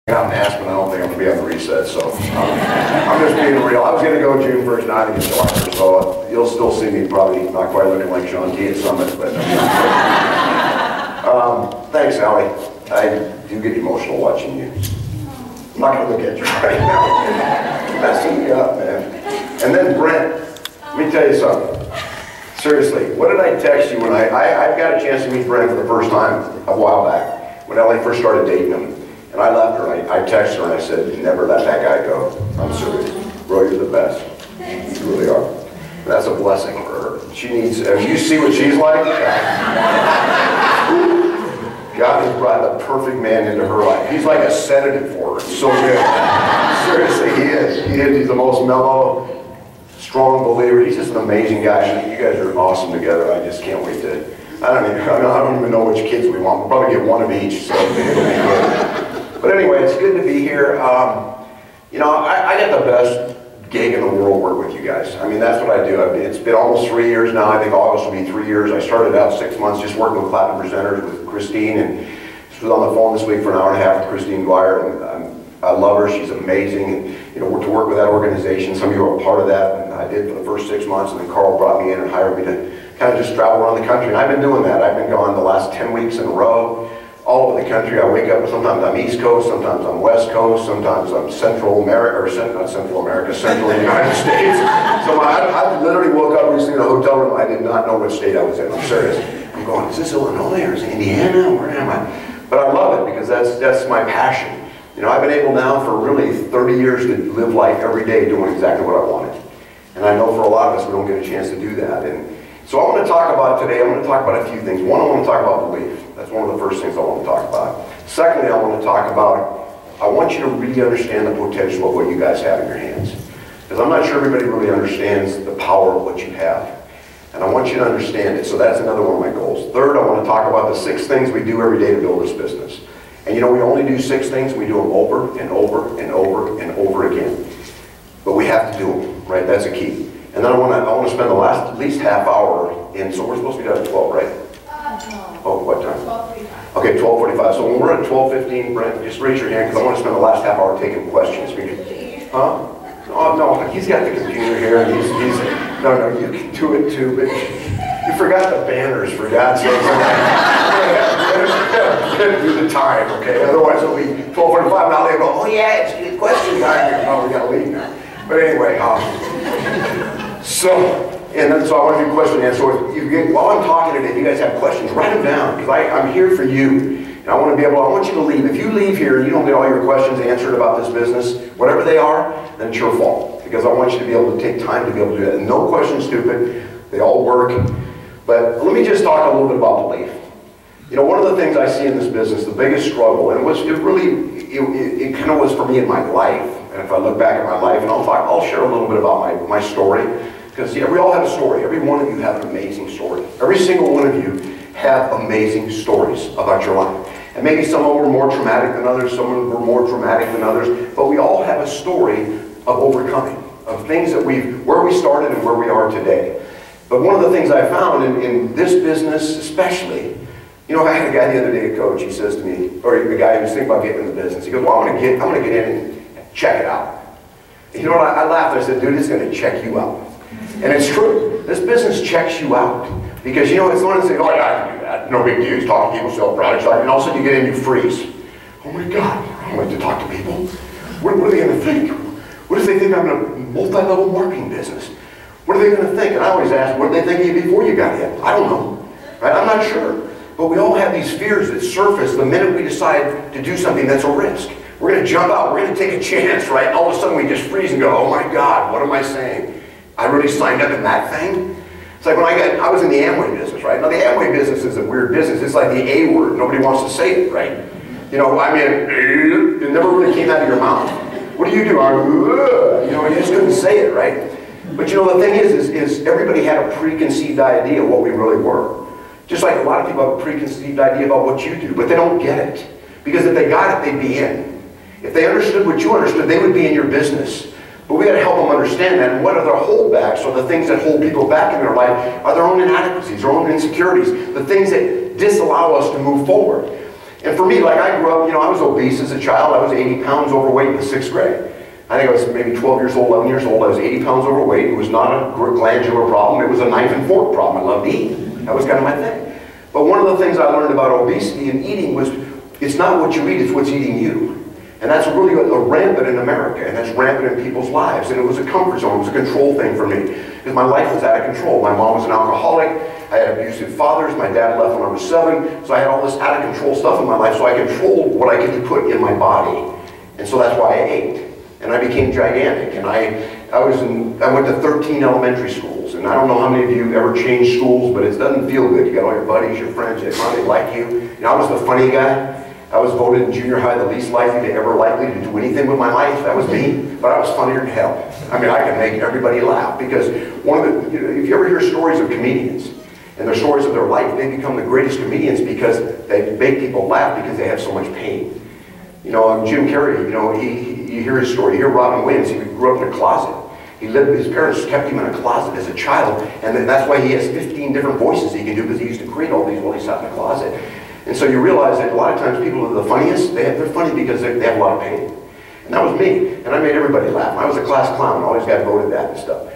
out in Aspen, I don't think I'm going to be on the reset, so I'm just being real. I was going to go June 1st night against Arthur, so you'll still see me probably not quite looking like Sean T at Summit, but thanks, Allie. I do get emotional watching you. I'm not going to look at you right now. You're messing me up, man. And then Brent, let me tell you something. Seriously, what did I text you when I got a chance to meet Brent for the first time a while back, when Ellie first started dating him. And I left her, I texted her and I said, never let that guy go. I'm serious. Bro, you're the best. You really are. And that's a blessing for her. She needs, if you see what she's like, God has brought the perfect man into her life. He's like a sedative for her. It's so good. Seriously, he is. He's the most mellow, strong believer. He's just an amazing guy. You guys are awesome together. I just can't wait to, I don't even know which kids we want. We'll probably get one of each, so it'll be good. But anyway, it's good to be here. You know, I got the best gig in the world working with you guys. I mean, that's what I do. It's been almost 3 years now. I think August will be 3 years. I started out 6 months just working with Platinum Presenters with Christine, and she was on the phone this week for an hour and a half with Christine Dwyer. And I love her. She's amazing. And, you know, to work with that organization, some of you are a part of that. And I did for the first 6 months, and then Carl brought me in and hired me to kind of just travel around the country. And I've been doing that. I've been gone the last 10 weeks in a row. All over the country. I wake up, sometimes I'm East Coast, sometimes I'm West Coast, sometimes I'm Central America, or not Central America, Central United States. So I literally woke up recently in a hotel room. I did not know which state I was in. I'm serious. I'm going, is this Illinois or is it Indiana? Where am I? But I love it because that's my passion. You know, I've been able now for really 30 years to live life every day doing exactly what I wanted. And I know for a lot of us, we don't get a chance to do that. And so I want to talk about today, I want to talk about a few things. One, I want to talk about belief. That's one of the first things I want to talk about. Secondly, I want to talk about, I want you to really understand the potential of what you guys have in your hands. Because I'm not sure everybody really understands the power of what you have. And I want you to understand it. So that's another one of my goals. Third, I want to talk about the 6 things we do every day to build this business. And you know, we only do 6 things. We do them over and over and over and over again. But we have to do them, right? That's a key. And then I want to spend the last at least half hour in, so we're supposed to be done at 12, right? Oh, what time? 12:45. Okay, 12:45. So when we're at 12:15, Brent, just raise your hand because I want to spend the last half hour taking questions. Huh? Oh, no, he's got the computer here. And he's no, you can do it too, but you forgot the banners, for God's sake. Get through the time, okay? Otherwise it'll be 12:45 now they go, oh yeah, it's a question time. Oh, we got to leave now. But anyway, so I want to do question and answer. So while I'm talking today, if you guys have questions, write them down, because I'm here for you. And I want you to leave. If you leave here and you don't get all your questions answered about this business, whatever they are, then it's your fault. Because I want you to be able to take time to be able to do that. And no question's stupid. They all work. But let me just talk a little bit about belief. You know, one of the things I see in this business, the biggest struggle, and it kind of was for me in my life. And if I look back at my life, and I'll share a little bit about my story. Because we all have a story. Every one of you have an amazing story. Every single one of you have amazing stories about your life. And maybe some of them were more traumatic than others, some of them were more dramatic than others, but we all have a story of overcoming, of things that where we started and where we are today. But one of the things I found in this business especially, you know, I had a guy the other day, a coach, he says to me, or a guy who was thinking about getting in the business, he goes, well, I'm going to get in and check it out. And you know what, I laughed, I said, dude, it's going to check you out. And it's true. This business checks you out. Because, you know, it's one of the things, oh, yeah, I can do that. No big deal. He's talking to people, sell products. And all of a sudden you get in, you freeze. Oh, my God. I don't like to talk to people. What are they going to think? What if they think I'm in a multi-level marketing business? What are they going to think? And I always ask, what did they think of you before you got in? I don't know. Right? I'm not sure. But we all have these fears that surface the minute we decide to do something that's a risk. We're going to jump out. We're going to take a chance, right? And all of a sudden we just freeze and go, oh, my God, what am I saying? I really signed up in that thing? It's like when I was in the Amway business, right? Now the Amway business is a weird business. It's like the A word. Nobody wants to say it, right? You know, I mean, it never really came out of your mouth. What do? You know, you just couldn't say it, right? But you know, the thing is everybody had a preconceived idea of what we really were. Just like a lot of people have a preconceived idea about what you do, but they don't get it. Because if they got it, they'd be in. If they understood what you understood, they would be in your business. But we got to help them understand that. And what are their holdbacks, or the things that hold people back in their life, are their own inadequacies, their own insecurities, the things that disallow us to move forward. And for me, like I grew up, I was obese as a child. I was 80 pounds overweight in the 6th grade. I think I was maybe 12 years old, 11 years old. I was 80 pounds overweight. It was not a glandular problem. It was a knife and fork problem. I loved to eat. That was kind of my thing. But one of the things I learned about obesity and eating was it's not what you eat, it's what's eating you. And that's really rampant in America, and that's rampant in people's lives. And it was a comfort zone, it was a control thing for me. Because my life was out of control. My mom was an alcoholic, I had abusive fathers, my dad left when I was 7, so I had all this out of control stuff in my life, so I controlled what I could put in my body. And so that's why I ate. And I became gigantic. And I went to 13 elementary schools. And I don't know how many of you ever changed schools, but it doesn't feel good. You got all your buddies, your friends, they like you. I was the funny guy. I was voted in junior high the least likely to ever likely to do anything with my life. That was me, but I was funnier than hell. I mean, I could make everybody laugh because if you ever hear stories of comedians and their stories of their life, they become the greatest comedians because they make people laugh because they have so much pain. Jim Carrey, you hear his story. You hear Robin Williams, he grew up in a closet. His parents kept him in a closet as a child, and that's why he has 15 different voices he can do because he used to create all these while he sat in the closet. And so you realize that a lot of times people who are the funniest, they're funny because they have a lot of pain. And that was me. And I made everybody laugh. I was a class clown. I always got voted that and stuff.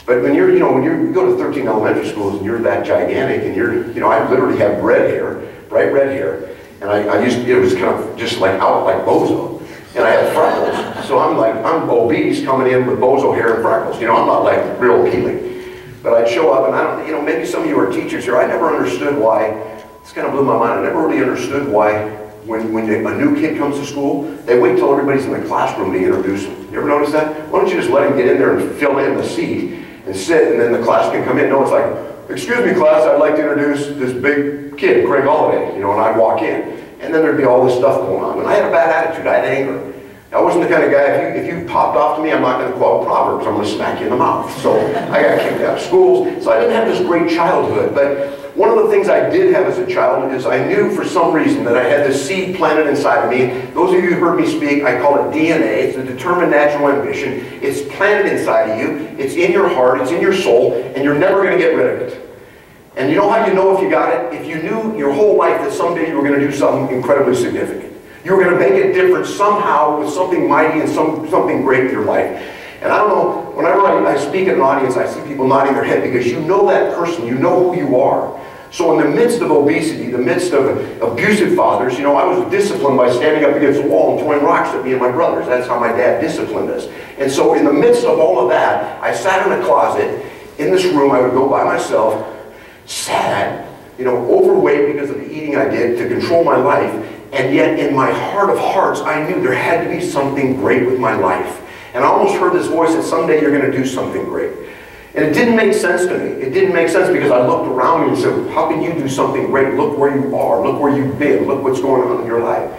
But when you go to 13 elementary schools and you're that gigantic and I literally have red hair, bright red hair. And it was kind of just like out like bozo. And I had freckles. So I'm obese coming in with bozo hair and freckles. I'm not like real appealing. But I'd show up and maybe some of you are teachers here. I never understood why. This kind of blew my mind. I never really understood why when a new kid comes to school, they wait till everybody's in the classroom to introduce them. You ever notice that? Why don't you just let him get in there and fill in the seat and sit, and then the class can come in? No, it's like, excuse me, class, I'd like to introduce this big kid, Craig Holiday, and I'd walk in. And then there'd be all this stuff going on. And I had a bad attitude. I had anger. I wasn't the kind of guy, if you popped off to me, I'm not going to quote Proverbs. I'm going to smack you in the mouth. So I got kicked out of schools. So I didn't have this great childhood. But one of the things I did have as a child is I knew for some reason that I had this seed planted inside of me. Those of you who heard me speak, I call it DNA. It's a determined natural ambition. It's planted inside of you. It's in your heart. It's in your soul. And you're never going to get rid of it. And you know how you know if you got it? If you knew your whole life that someday you were going to do something incredibly significant. You were going to make a difference somehow with something mighty and something great in your life. And I don't know, whenever I speak in an audience, I see people nodding their head because you know that person, you know who you are. So in the midst of obesity, the midst of abusive fathers, I was disciplined by standing up against the wall and throwing rocks at me and my brothers. That's how my dad disciplined us. And so in the midst of all of that, I sat in a closet. In this room, I would go by myself, sad, overweight because of the eating I did to control my life. And yet in my heart of hearts, I knew there had to be something great with my life. And I almost heard this voice that someday you're going to do something great. And it didn't make sense to me. It didn't make sense because I looked around me and said, how can you do something great? Look where you are. Look where you've been. Look what's going on in your life.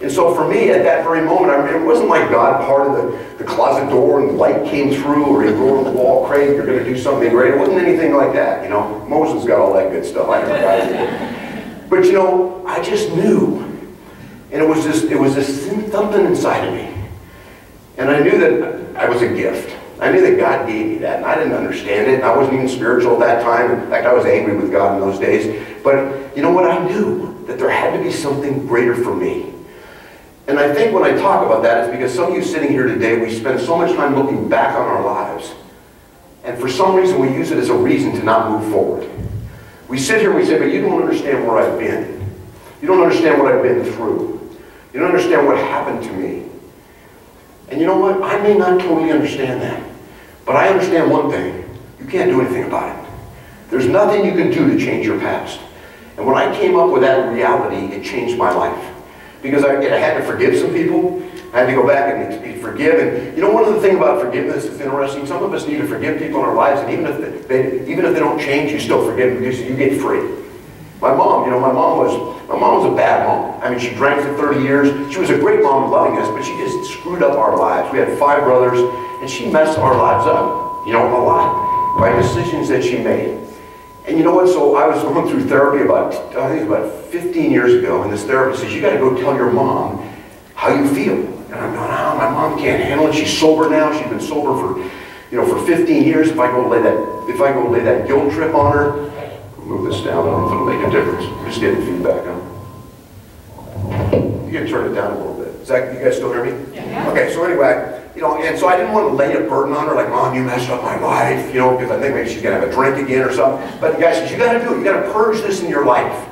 And so for me, at that very moment, it wasn't like God parted the closet door and the light came through, or he wrote on the wall, Craig, you're going to do something great. It wasn't anything like that. Moses got all that good stuff. I never got it. But I just knew. And it was this something inside of me. And I knew that I was a gift. I knew that God gave me that, and I didn't understand it. I wasn't even spiritual at that time. In fact, I was angry with God in those days. But you know what? I knew that there had to be something greater for me. And I think when I talk about that, it's because some of you sitting here today, we spend so much time looking back on our lives. And for some reason, we use it as a reason to not move forward. We sit here and we say, but you don't understand where I've been. You don't understand what I've been through. You don't understand what happened to me. And you know what? I may not totally understand that. But I understand one thing. You can't do anything about it. There's nothing you can do to change your past. And when I came up with that reality, it changed my life. Because I had to forgive some people. I had to go back and forgive. And one of the things about forgiveness is interesting. Some of us need to forgive people in our lives. And even if they don't change, you still forgive them because you get free. My mom, my mom was a bad mom. I mean, she drank for 30 years. She was a great mom loving us, but she just screwed up our lives. We had 5 brothers, and she messed our lives up, a lot, by decisions that she made. And you know what? So I was going through therapy about 15 years ago, and this therapist says, you got to go tell your mom how you feel. And I'm going, oh, my mom can't handle it. She's sober now. She's been sober for 15 years. If I go lay that guilt trip on her, move this down. I don't know if it'll make a difference. I'm just getting feedback on. You can turn it down a little bit. Is that, you guys still hear me? Yeah. Okay, so anyway, you know, and so I didn't want to lay a burden on her, like, Mom, you messed up my life, you know, because I think maybe she's going to have a drink again or something. But the guy says, you got to do it. You got to purge this in your life.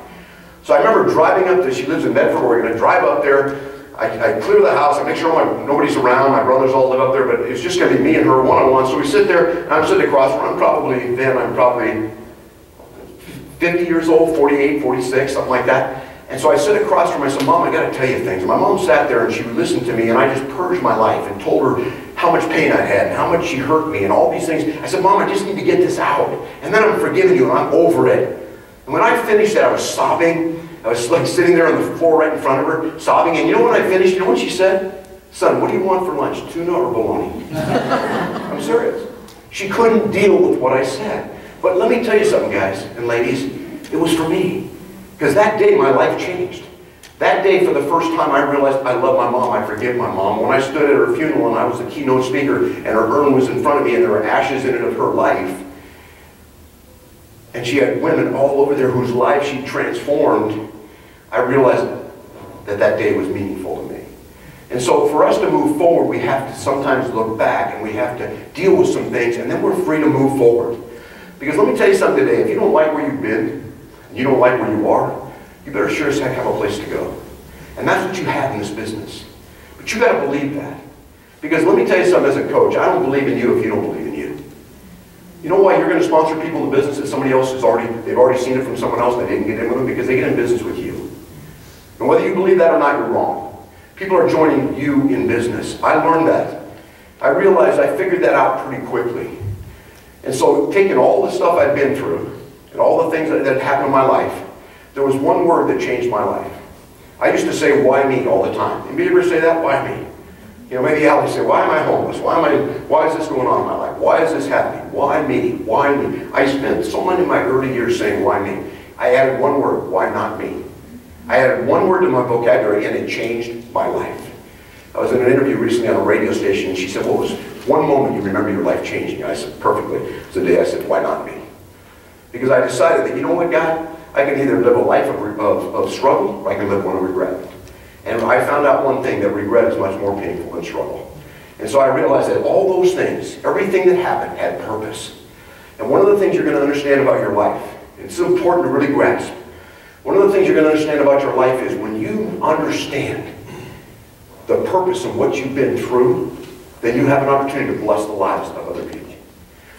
So I remember driving up to, she lives in Medford, Oregon. I drive up there. I clear the house. I make sure nobody's around. My brothers all live up there, but it's just going to be me and her one-on-one. So we sit there, and I'm sitting across from her. I'm probably 50 years old, 48, 46, something like that. And so I sit across from her. I said, Mom, I got to tell you things. And my mom sat there, and she would listen to me, and I just purged my life and told her how much pain I had and how much she hurt me and all these things. I said, Mom, I just need to get this out. And then I'm forgiving you, and I'm over it. And when I finished that, I was sobbing. I was like sitting there on the floor right in front of her, sobbing. And you know when I finished, you know what she said? Son, what do you want for lunch, tuna or bologna? I'm serious. She couldn't deal with what I said. But let me tell you something, guys and ladies. It was for me. Because that day, my life changed. That day, for the first time, I realized I love my mom. I forgive my mom. When I stood at her funeral and I was the keynote speaker and her urn was in front of me and there were ashes in it of her life, and she had women all over there whose lives she transformed, I realized that that day was meaningful to me. And so for us to move forward, we have to sometimes look back and we have to deal with some things, and then we're free to move forward. Because let me tell you something today, if you don't like where you've been, and you don't like where you are, you better sure as heck have a place to go. And that's what you have in this business. But you got to believe that. Because let me tell you something as a coach, I don't believe in you if you don't believe in you. You know why you're going to sponsor people in the business that somebody else they've already seen it from someone else and they didn't get in with them? Because they get in business with you. And whether you believe that or not, you're wrong. People are joining you in business. I learned that. I realized I figured that out pretty quickly. And so taking all the stuff I'd been through and all the things that had happened in my life, there was one word that changed my life. I used to say, why me, all the time. Anybody ever say that? Why me? You know, maybe Allie say, why am I homeless? Why is this going on in my life? Why is this happening? Why me? Why me? I spent so many of my early years saying, why me? I added one word, why not me? I added one word to my vocabulary and it changed my life. I was in an interview recently on a radio station and she said, what was one moment you remember your life changing? I said, perfectly. It was the day I said, why not me? Because I decided that, you know what, God? I can either live a life of struggle or I can live one of regret. And I found out one thing, that regret is much more painful than struggle. And so I realized that all those things, everything that happened had purpose. And one of the things you're going to understand about your life, and it's important to really grasp, one of the things you're going to understand about your life is when you understand the purpose of what you've been through, then you have an opportunity to bless the lives of other people.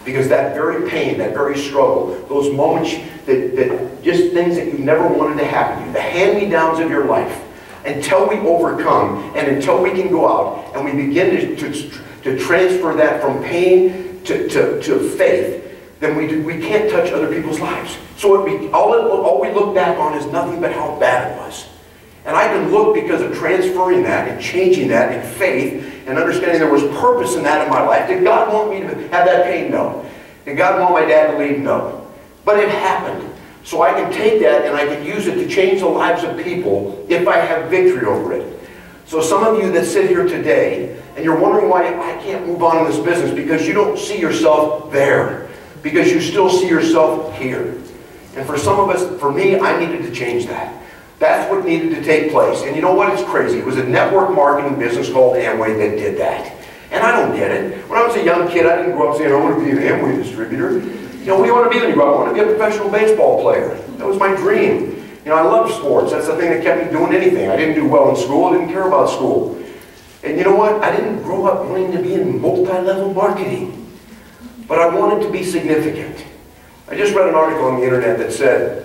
Because that very pain, that very struggle, those moments, that just things that you never wanted to happen to you, the hand-me-downs of your life, until we overcome and until we can go out and we begin to transfer that from pain to faith, then we can't touch other people's lives. So all we look back on is nothing but how bad it was. And I can look because of transferring that and changing that in faith and understanding there was purpose in that in my life. Did God want me to have that pain? No. Did God want my dad to leave? No. But it happened. So I can take that and I can use it to change the lives of people if I have victory over it. So some of you that sit here today and you're wondering why I can't move on in this business, because you don't see yourself there. Because you still see yourself here. And for some of us, for me, I needed to change that. That's what needed to take place. And you know what? It's crazy. It was a network marketing business called Amway that did that. And I don't get it. When I was a young kid, I didn't grow up saying, I want to be an Amway distributor. You know, what do you want to be when you grow up? I want to be a professional baseball player. That was my dream. You know, I love sports. That's the thing that kept me doing anything. I didn't do well in school. I didn't care about school. And you know what? I didn't grow up wanting to be in multi-level marketing. But I wanted to be significant. I just read an article on the internet that said,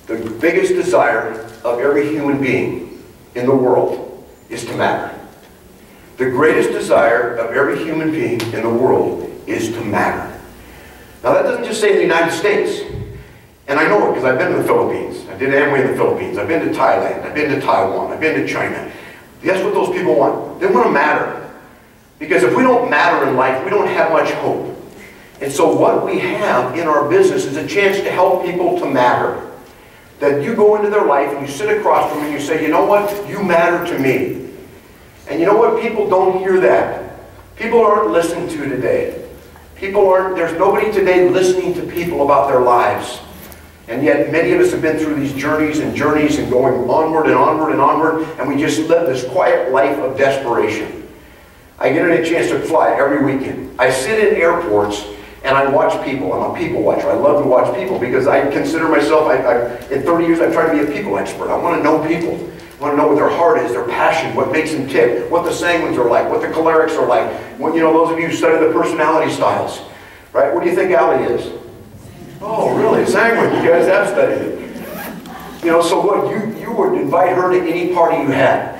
the biggest desire of every human being in the world is to matter. The greatest desire of every human being in the world is to matter. Now that doesn't just say in the United States. And I know it because I've been in the Philippines. I did Amway in the Philippines. I've been to Thailand. I've been to Taiwan. I've been to China. Guess what those people want? They want to matter. Because if we don't matter in life, we don't have much hope. And so what we have in our business is a chance to help people to matter. That you go into their life and you sit across from them and you say, you know what? You matter to me. And you know what? People don't hear that. People aren't listened to today. There's nobody today listening to people about their lives. And yet many of us have been through these journeys and going onward and onward and onward, and we just live this quiet life of desperation. I get a chance to fly every weekend. I sit in airports and I watch people. I'm a people watcher. I love to watch people because I consider myself, in 30 years I've tried to be a people expert. I want to know people. I want to know what their heart is, their passion, what makes them tick, what the sanguines are like, what the cholerics are like. When, you know, those of you who study the personality styles, right? What do you think Allie is? Oh, really? Sanguine. You guys have studied it. You know, so what? You would invite her to any party you had,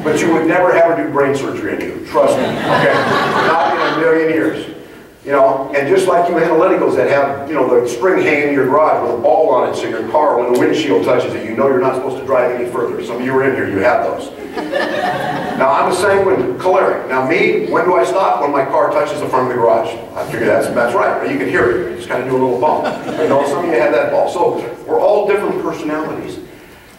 but you would never have her do brain surgery on you. Trust me. Okay? Not in a million years. You know, and just like you analyticals that have, you know, the spring hanging in your garage with a ball on it, so your car, when the windshield touches it, you know you're not supposed to drive any further. Some of you are in here, you have those. Now, I'm a sanguine choleric. Now, me, when do I stop? When my car touches the front of the garage. I figure that's right. You can hear it. You just kind of do a little bump. You know, some of you have that ball. So, we're all different personalities.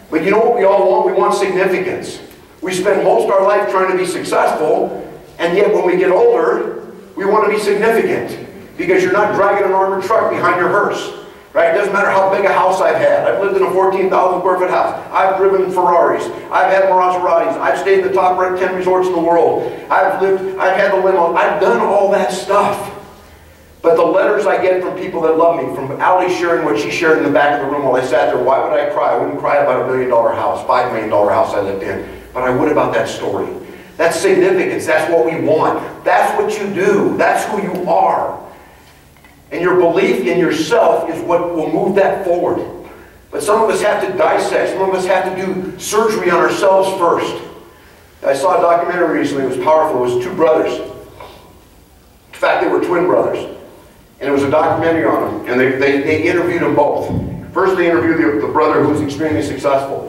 But you know what we all want? We want significance. We spend most of our life trying to be successful, and yet when we get older, we want to be significant because you're not dragging an armored truck behind your hearse, right? It doesn't matter how big a house I've had. I've lived in a 14,000 square foot house. I've driven Ferraris. I've had Maseratis. I've stayed in the top 10 resorts in the world. I've had the limo. I've done all that stuff. But the letters I get from people that love me, from Allie sharing what she shared in the back of the room while I sat there, why would I cry? I wouldn't cry about a $1 million house, $5 million house I lived in, but I would about that story. That's significance. That's what we want. That's what you do. That's who you are. And your belief in yourself is what will move that forward. But some of us have to dissect. Some of us have to do surgery on ourselves first. I saw a documentary recently. It was powerful. It was two brothers. In fact, they were twin brothers. And it was a documentary on them. And they interviewed them both. First, they interviewed the brother who was extremely successful.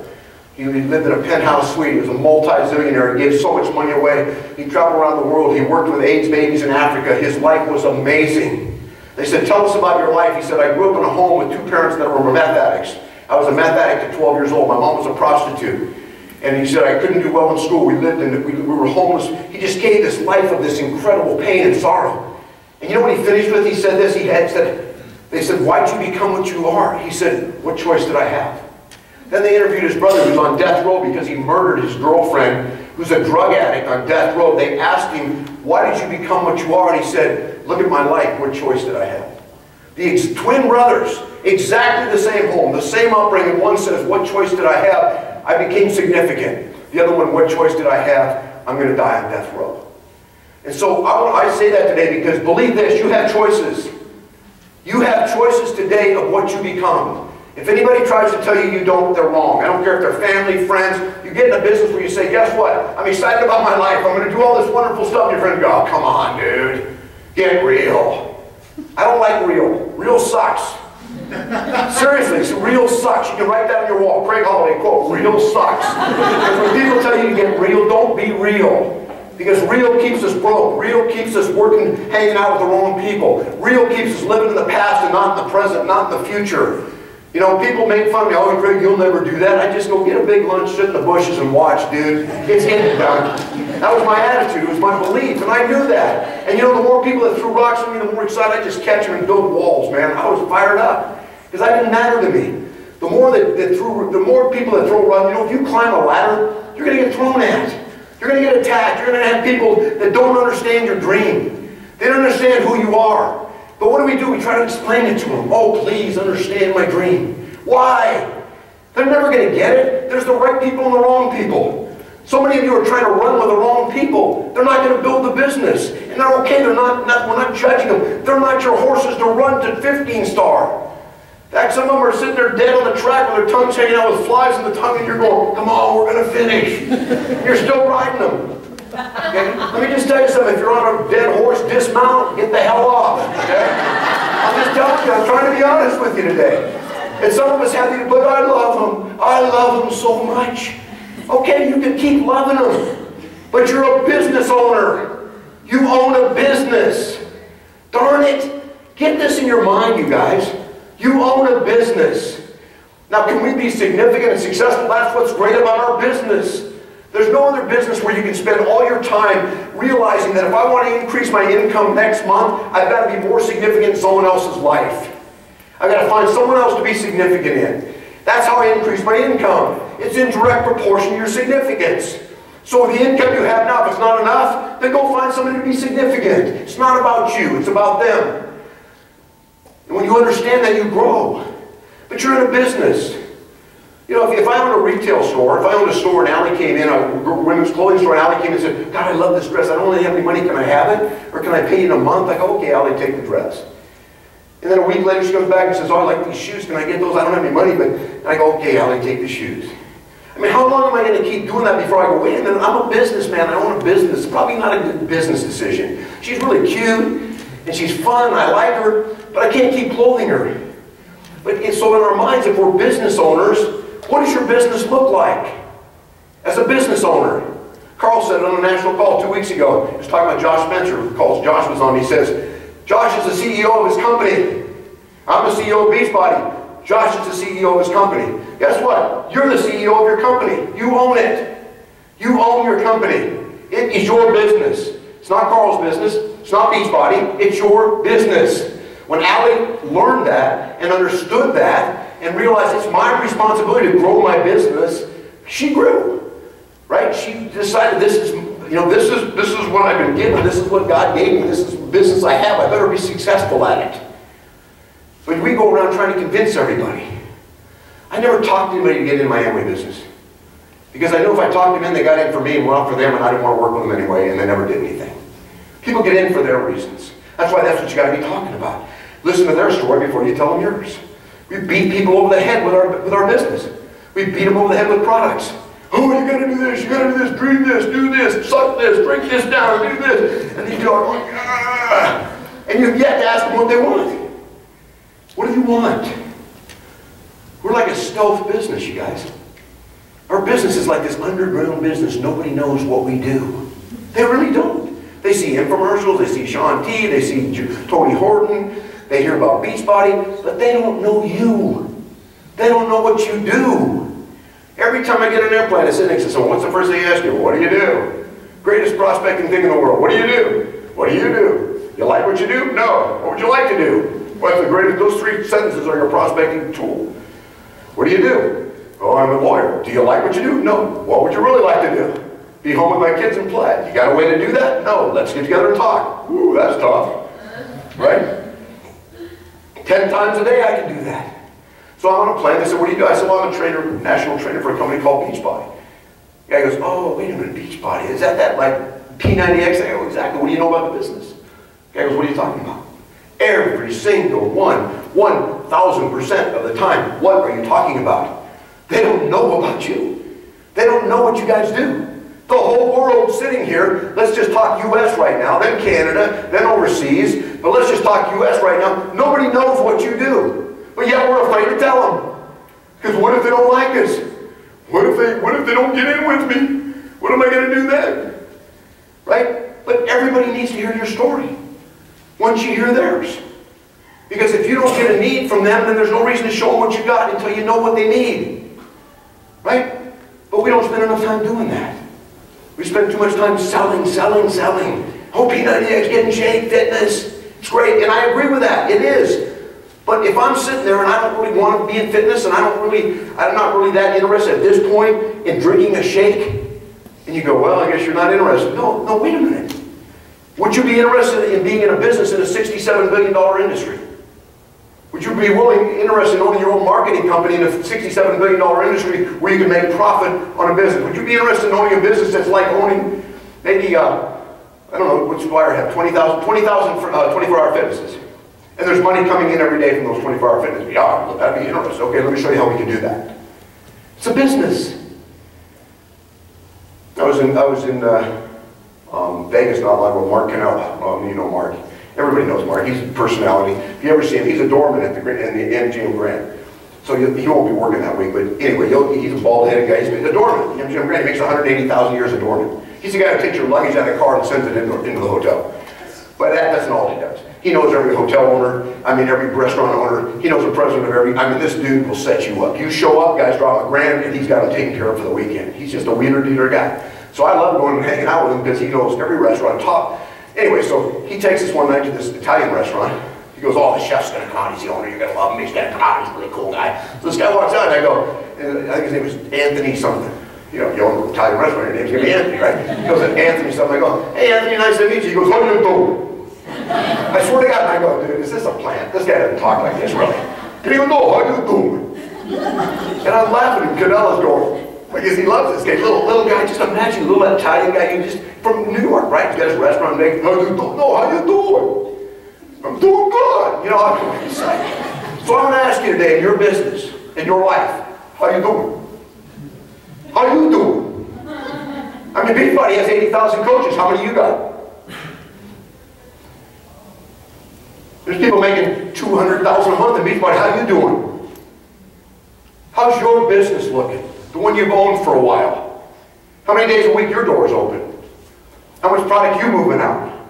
He lived in a penthouse suite. He was a multi-zillionaire. He gave so much money away. He traveled around the world. He worked with AIDS babies in Africa. His life was amazing. They said, tell us about your life. He said, I grew up in a home with two parents that were meth addicts. I was a meth addict at 12 years old. My mom was a prostitute. And he said, I couldn't do well in school. We were homeless. He just gave this life of this incredible pain and sorrow. And you know what he finished with? He said this. They said, why'd you become what you are? He said, what choice did I have? Then they interviewed his brother who's on death row because he murdered his girlfriend who's a drug addict on death row. They asked him, why did you become what you are? And he said, look at my life. What choice did I have? The twin brothers, exactly the same home, the same upbringing. One says, what choice did I have? I became significant. The other one, what choice did I have? I'm going to die on death row. And so I say that today because believe this, you have choices. You have choices today of what you become. If anybody tries to tell you you don't, they're wrong. I don't care if they're family, friends. You get in a business where you say, guess what? I'm excited about my life. I'm going to do all this wonderful stuff. And your friend go, oh, come on, dude. Get real. I don't like real. Real sucks. Seriously, real sucks. You can write that on your wall. Craig Holiday quote, real sucks. Because when people tell you to get real, don't be real. Because real keeps us broke. Real keeps us working, hanging out with the wrong people. Real keeps us living in the past and not in the present, not in the future. You know, people make fun of me. Oh, Greg, you'll never do that. I just go get a big lunch, sit in the bushes and watch, dude. It's getting done. That was my attitude. It was my belief. And I knew that. And you know, the more people that threw rocks at me, the more excited I just catch them and build walls, man. I was fired up. Because that didn't matter to me. The more people that throw rocks, you know, if you climb a ladder, you're going to get thrown at. You're going to get attacked. You're going to have people that don't understand your dream. They don't understand who you are. But what do? We try to explain it to them. Oh, please understand my dream. Why? They're never going to get it. There's the right people and the wrong people. So many of you are trying to run with the wrong people. They're not going to build the business. And they're okay. We're not judging them. They're not your horses to run to 15-star. In fact, some of them are sitting there dead on the track with their tongues hanging out with flies in the tongue, and you're going, come on, we're going to finish. You're still riding them. Okay? Let me just tell you something. If you're on a dead horse, dismount, get the hell off. Okay? I'm just telling you, I'm trying to be honest with you today. And some of us have these, but I love them. I love them so much. Okay, you can keep loving them. But you're a business owner. You own a business. Darn it. Get this in your mind, you guys. You own a business. Now, can we be significant and successful? That's what's great about our business. There's no other business where you can spend all your time realizing that if I want to increase my income next month, I've got to be more significant in someone else's life. I got to find someone else to be significant in. That's how I increase my income. It's in direct proportion to your significance. So the income you have now, if it's not enough, then go find somebody to be significant. It's not about you, it's about them. And when you understand that, you grow. But you're in a business. You know, if I owned a retail store, if I owned a store and Allie came in, a women's clothing store, and Allie came in and said, God, I love this dress. I don't really have any money. Can I have it? Or can I pay you in a month? I go, okay, Allie, take the dress. And then a week later, she comes back and says, oh, I like these shoes. Can I get those? I don't have any money. But I go, okay, Allie, take the shoes. I mean, how long am I going to keep doing that before I go, wait a minute, I'm a businessman. I own a business. It's probably not a good business decision. She's really cute, and she's fun. I like her, but I can't keep clothing her. But so in our minds, if we're business owners, what does your business look like as a business owner? Carl said on a national call 2 weeks ago, he was talking about Josh Spencer, who calls Josh was on, he says, Josh is the CEO of his company. I'm the CEO of Beachbody. Josh is the CEO of his company. Guess what? You're the CEO of your company. You own it. You own your company. It is your business. It's not Carl's business. It's not Beachbody. It's your business. When Allie learned that and understood that and realized it's my responsibility to grow my business, she grew. Right? She decided this is what I've been given. This is what God gave me. This is the business I have. I better be successful at it. But we go around trying to convince everybody. I never talked to anybody to get in my Amway business. Because I knew if I talked them in, they got in for me and went out for them, and I didn't want to work with them anyway, and they never did anything. People get in for their reasons. That's why that's what you got to be talking about. Listen to their story before you tell them yours. We beat people over the head with our business. We beat them over the head with products. Oh, you got to do this, you got to do this, drink this, do this, suck this, drink this down, do this. And these people are going, ah. And you've yet to ask them what they want. What do you want? We're like a stealth business, you guys. Our business is like this underground business. Nobody knows what we do. They really don't. They see infomercials, they see Shaun T, they see Tony Horton, they hear about Beachbody, but they don't know you. They don't know what you do. Every time I get an airplane, I sit next to someone, what's the first thing they ask you? What do you do? Greatest prospecting thing in the world. What do you do? What do you do? You like what you do? No. What would you like to do? What's the greatest? Those three sentences are your prospecting tool. What do you do? Oh, I'm a lawyer. Do you like what you do? No. What would you really like to do? Be home with my kids and play. You got a way to do that? No. Let's get together and talk. Ooh, that's tough. Right? 10 times a day I can do that. So I'm on a plane. They said, what do you do? I said, well, I'm a trainer, national trainer for a company called Beachbody. The guy goes, oh, wait a minute, Beachbody. Is that like P90X? I go, exactly. What do you know about the business? The guy goes, what are you talking about? Every single one, 1,000% of the time, what are you talking about? They don't know about you. They don't know what you guys do. The whole world sitting here, let's just talk U.S. right now, then Canada, then overseas, but let's just talk U.S. right now. Nobody knows what you do. But yet we're afraid to tell them. Because what if they don't like us? What if they don't get in with me? What am I going to do then? Right? But everybody needs to hear your story once you hear theirs. Because if you don't get a need from them, then there's no reason to show them what you got until you know what they need. Right? But we don't spend enough time doing that. We spend too much time selling. Oh, P90X, get in shape, fitness. It's great, and I agree with that. It is. But if I'm sitting there and I don't really want to be in fitness, and I'm not really that interested at this point in drinking a shake, and you go, well, I guess you're not interested. No, wait a minute. Would you be interested in being in a business in a $67 billion industry? Would you be interested in owning your own marketing company in a $67 billion industry where you can make profit on a business? Would you be interested in owning a business that's like owning maybe, I don't know, what's Flyer have, 20,000 24-hour fitnesses? And there's money coming in every day from those 24-hour fitnesses. Yeah, well, that'd be interesting. Okay, let me show you how we can do that. It's a business. I was in Vegas not long ago. Mark Cannella. You know Mark. Everybody knows Mark. He's a personality. If you ever see him, he's a doorman at the MGM Grand. So he won't be working that week. But anyway, he's a bald-headed guy. He's a doorman. MGM Grand. He makes 180,000 years a doorman. He's the guy who takes your luggage out of the car and sends it into the hotel. But that's not all he does. He knows every hotel owner, every restaurant owner. He knows the president of every, this dude will set you up. You show up, guys drop $1,000, and he's got them taken care of for the weekend. He's just a wiener-dealer guy. So I love going and hanging out with him because he knows every restaurant top. Anyway, so he takes us one night to this Italian restaurant. He goes, oh, the chef's going to come out. He's the owner. You're going to love him. He's going to come out. He's a really cool guy. So this guy walks out, and I go, and I think his name was Anthony something. You know, you own an Italian restaurant, your name's going to be Anthony, right? He goes, Anthony something. I go, hey, Anthony, nice to meet you. He goes, what are you doing? I swear to God, and I go, dude, is this a plant? This guy doesn't talk like this, really. Didn't even know, how you doing? And I'm laughing, and Canella's going, because he loves this guy, little guy, just imagine, little Italian guy, you just, from New York, right? He's got his restaurant, and how you doing? No, how you doing? I'm doing good. You know, I'm excited. So I'm going to ask you today, in your business, in your life, how you doing? How you doing? I mean, Beachbody has 80,000 coaches. How many you got? There's people making $200,000 a month in Beachbody. How you doing? How's your business looking? The one you've owned for a while. How many days a week your door's open? How much product you moving out?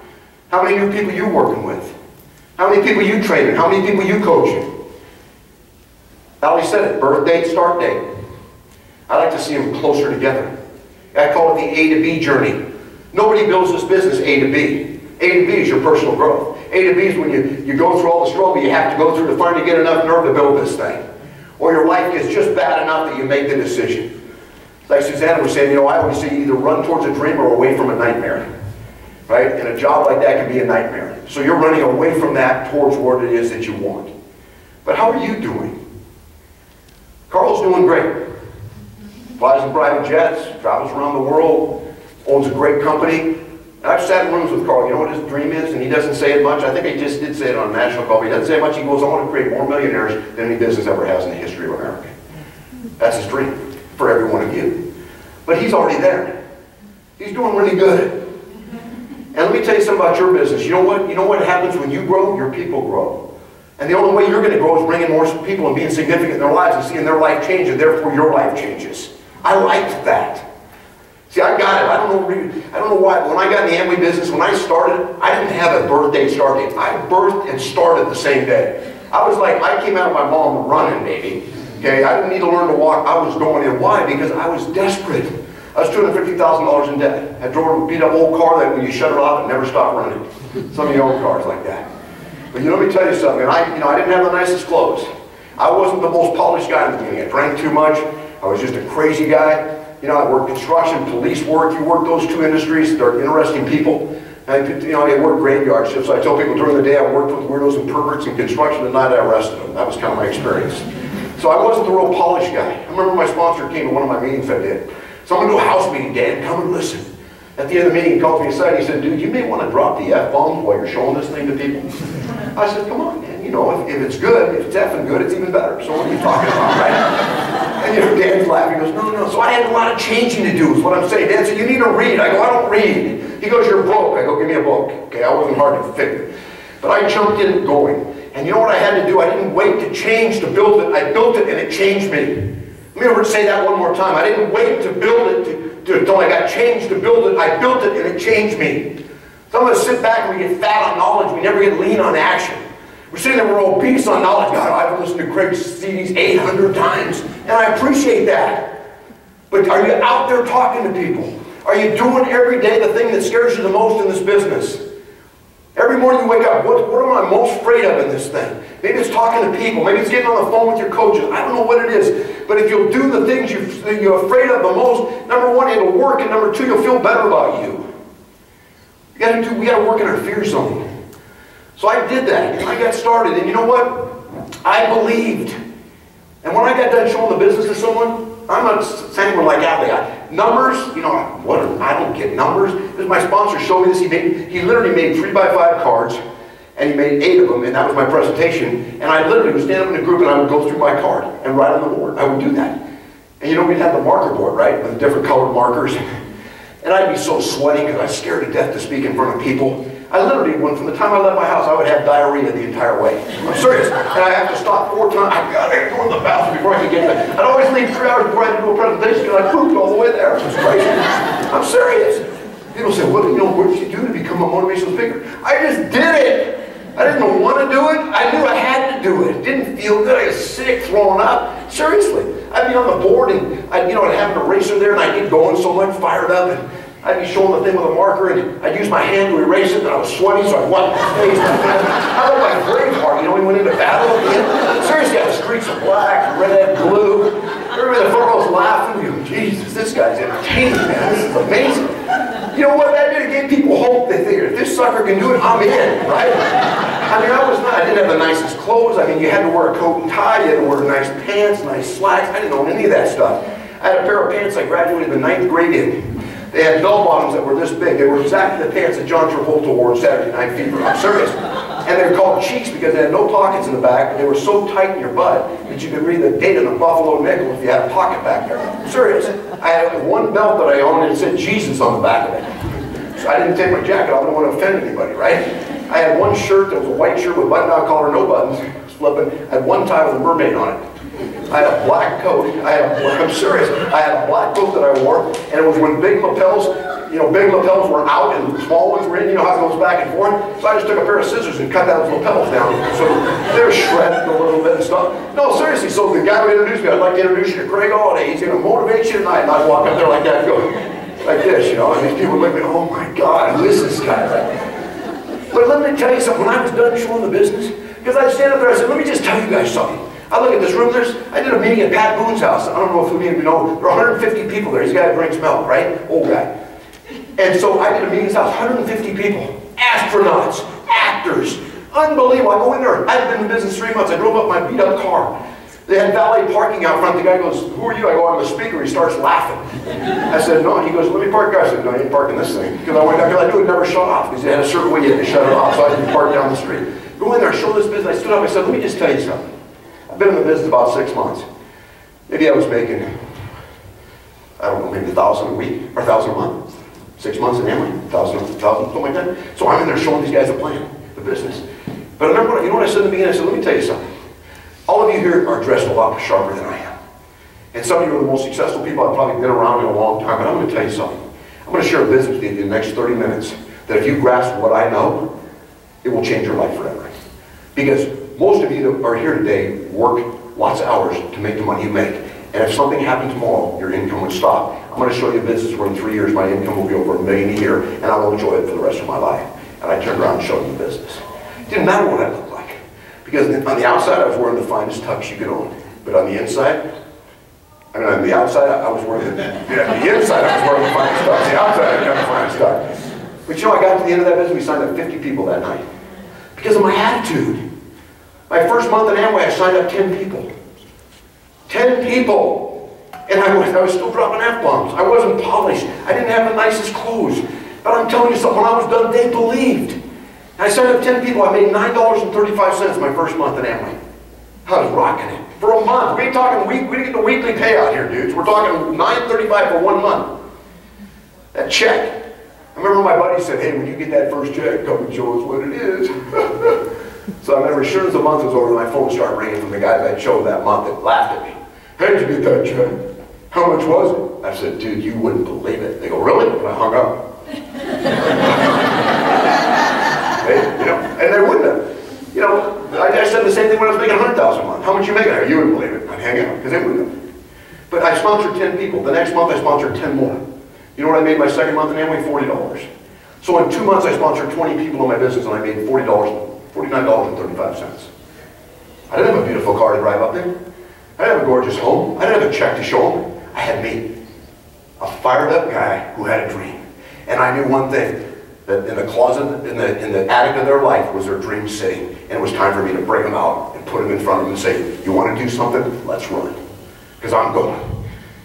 How many new people you working with? How many people you training? How many people you coaching? Ali said it, birth date, start date. I like to see them closer together. I call it the A to B journey. Nobody builds this business A to B. A to B is your personal growth. A to B is when you go through all the struggle you have to go through to finally get enough nerve to build this thing. Or your life gets just bad enough that you make the decision. Like Susanna was saying, you know, I always say either run towards a dream or away from a nightmare. Right? And a job like that can be a nightmare. So you're running away from that towards what it is that you want. But how are you doing? Carl's doing great. Flies in private jets, travels around the world, owns a great company. And I've sat in rooms with Carl. You know what his dream is? And he doesn't say it much. I think he just did say it on a national call, but he doesn't say it much. He goes, I want to create more millionaires than any business ever has in the history of America. That's his dream for every one of you. But he's already there. He's doing really good. And let me tell you something about your business. You know what? You know what happens when you grow? Your people grow. And the only way you're going to grow is bringing more people and being significant in their lives and seeing their life change, and therefore your life changes. I liked that. See, I got it. I don't know why. When I got in the Amway business, when I started, I didn't have a birth date, start date. I birthed and started the same day. I was like, I came out of my mom running, baby. Okay, I didn't need to learn to walk. I was going in. Why? Because I was desperate. I was $250,000 in debt. I drove a beat-up old car that when you shut it off, it never stopped running. Some of you own cars like that. But let me tell you something. I didn't have the nicest clothes. I wasn't the most polished guy in the beginning. I drank too much. I was just a crazy guy. You know, I worked construction, police work. You work those two industries. They're interesting people. I worked graveyard shifts. So I tell people during the day I worked with weirdos and perverts in construction. At night I arrested them. That was kind of my experience. So I wasn't the real polished guy. I remember my sponsor came to one of my meetings I did. So I'm going to do a house meeting, Dan. Come and listen. At the end of the meeting, he calls me aside. He said, dude, you may want to drop the F-bombs while you're showing this thing to people. I said, come on, man. You know, if it's good, if it's effing good, it's even better. So what are you talking about, right? And Dan's laughing. He goes, no. So I had a lot of changing to do is what I'm saying. Dan said, you need to read. I go, I don't read. He goes, you're broke. I go, give me a book. Okay, I wasn't hard to figure. But I jumped in going. And you know what I had to do? I didn't wait to change to build it. I built it and it changed me. Let me say that one more time. I didn't wait to build it until I got changed to build it. I built it and it changed me. Some of us sit back and we get fat on knowledge. We never get lean on action. We're sitting there, we're obese on knowledge. God, I've listened to Craig's CDs 800 times, and I appreciate that. But are you out there talking to people? Are you doing every day the thing that scares you the most in this business? Every morning you wake up, what am I most afraid of in this thing? Maybe it's talking to people. Maybe it's getting on the phone with your coaches. I don't know what it is. But if you'll do the things you're afraid of the most, number one, it'll work, and number two, you'll feel better about you. We got to work in our fear zone. So I did that, and I got started, and you know what? I believed. And when I got done showing the business to someone, I'm not saying we're like Ali. Numbers, you know, I don't get numbers. This is my sponsor showed me this. He literally made 3x5 cards, and he made 8 of them, and that was my presentation. And I literally would stand up in a group, and I would go through my card and write on the board. I would do that. And you know, we'd have the marker board, right, with different colored markers. And I'd be so sweaty because I was scared to death to speak in front of people. I literally, from the time I left my house, I would have diarrhea the entire way. I'm serious. And I have to stop 4 times. I got to go in the bathroom before I could get there. I'd always leave 3 hours before I had to do a presentation because I pooped all the way there. It was crazy. I'm serious. People say, what did you do to become a motivational speaker? I just did it. I didn't want to do it. I knew I had to do it. It didn't feel good. I was sick, throwing up. Seriously. I'd be on the board and I'd have an eraser there and I'd get going so much, fired up. And I'd be showing the thing with a marker, and I'd use my hand to erase it, and I was sweaty, so I'd wipe my face. I looked like Braveheart, you know, he went into battle at the end. Seriously, I had streaks of black, red, blue. Everybody in the front row was laughing. You know, Jesus, this guy's entertaining, man. This is amazing. You know what that did? It gave people hope. They figured, if this sucker can do it, I'm in, right? I mean, I didn't have the nicest clothes. I mean, you had to wear a coat and tie. You had to wear nice pants, nice slacks. I didn't own any of that stuff. I had a pair of pants I graduated the 9th grade in. They had bell bottoms that were this big. They were exactly the pants that John Travolta wore in Saturday Night Fever. I'm serious. And they were called cheeks because they had no pockets in the back, but they were so tight in your butt that you could read the date on a Buffalo nickel if you had a pocket back there. I'm serious. I had one belt that I owned and it said Jesus on the back of it. So I didn't take my jacket off. I didn't want to offend anybody, right? I had one shirt that was a white shirt with button-down collar, no buttons. I was flipping. I had one tie with a mermaid on it. I had a black coat. I'm serious. I had a black coat that I wore, and it was when big lapels, you know, big lapels were out and small ones were in. You know how it goes back and forth. So I just took a pair of scissors and cut those lapels down. So they were shredded a little bit and stuff. No, seriously. So the guy who introduced me, I'd like to introduce you to Craig Holiday. He's going to motivate you tonight. And I'd walk up there like that, and go like this, you know. And these people would look at me, oh my God, who is this guy? But let me tell you something. When I was done showing the business, because I'd stand up there, I said, let me just tell you guys something. I look at this room, I did a meeting at Pat Boone's house. I don't know if any of you know, there are 150 people there. He's a guy who drinks milk, right? Old guy. And so I did a meeting at his house, 150 people. Astronauts, actors, unbelievable. I go in there, I had been in business 3 months. I drove up my beat up car. They had valet parking out front. The guy goes, who are you? I go, I'm a speaker. He starts laughing. I said, no. He goes, let me park there. I said, no, you ain't parking this thing. Because I knew it never shut off. Because they had a certain way you had to shut it off. So I had to park down the street. Go in there, show this business. I stood up, I said, let me just tell you something. I've been in the business about 6 months. Maybe I was making, I don't know, maybe 1,000 a week or 1,000 a month. 6 months in Amway, 1,000, something like that. So I'm in there showing these guys a plan, the business. But I remember, you know what I said in the beginning? I said, let me tell you something. All of you here are dressed a lot sharper than I am. And some of you are the most successful people I've probably been around in a long time. But I'm going to tell you something. I'm going to share a business with you in the next 30 minutes that if you grasp what I know, it will change your life forever. Because most of you that are here today work lots of hours to make the money you make. And if something happened tomorrow, your income would stop. I'm going to show you a business where in 3 years my income will be over $1 million a year, and I will enjoy it for the rest of my life. And I turned around and showed you the business. It didn't matter what I looked like. Because on the outside, I was wearing the finest tux you could own. But on the inside, on the outside, I was wearing the inside, I was wearing the finest tux. The outside, I got the finest tux. But you know, I got to the end of that business, we signed up 50 people that night. Because of my attitude. My first month in Amway, I signed up 10 people. 10 people. And I was still dropping F-bombs. I wasn't polished. I didn't have the nicest clothes. But I'm telling you something, when I was done, they believed. And I signed up 10 people. I made $9.35 my first month in Amway. I was rocking it. For a month. We ain't talking we didn't get the weekly payout here, dudes. We're talking $9.35 for 1 month. That check. I remember my buddy said, hey, when you get that first check, come and show us what it is. So I remember as soon as the month was over, my phone started ringing from the guy that showed that month that laughed at me. Hey, did you get that check? How much was it? I said, dude, you wouldn't believe it. They go, really? And I hung up. Hey, you know, and they wouldn't have. You know, I said the same thing when I was making $100,000 a month. How much you making? You wouldn't believe it. I'd hang out because they wouldn't have. But I sponsored 10 people. The next month I sponsored 10 more. You know what I made my second month in Amway? $40. So in 2 months I sponsored 20 people in my business and I made $49.35. I didn't have a beautiful car to drive up in. I didn't have a gorgeous home. I didn't have a check to show them. I had me, a fired up guy who had a dream. And I knew one thing, that in the closet, in the attic of their life was their dream sitting. And it was time for me to bring them out and put them in front of them and say, you want to do something? Let's run. Because I'm going.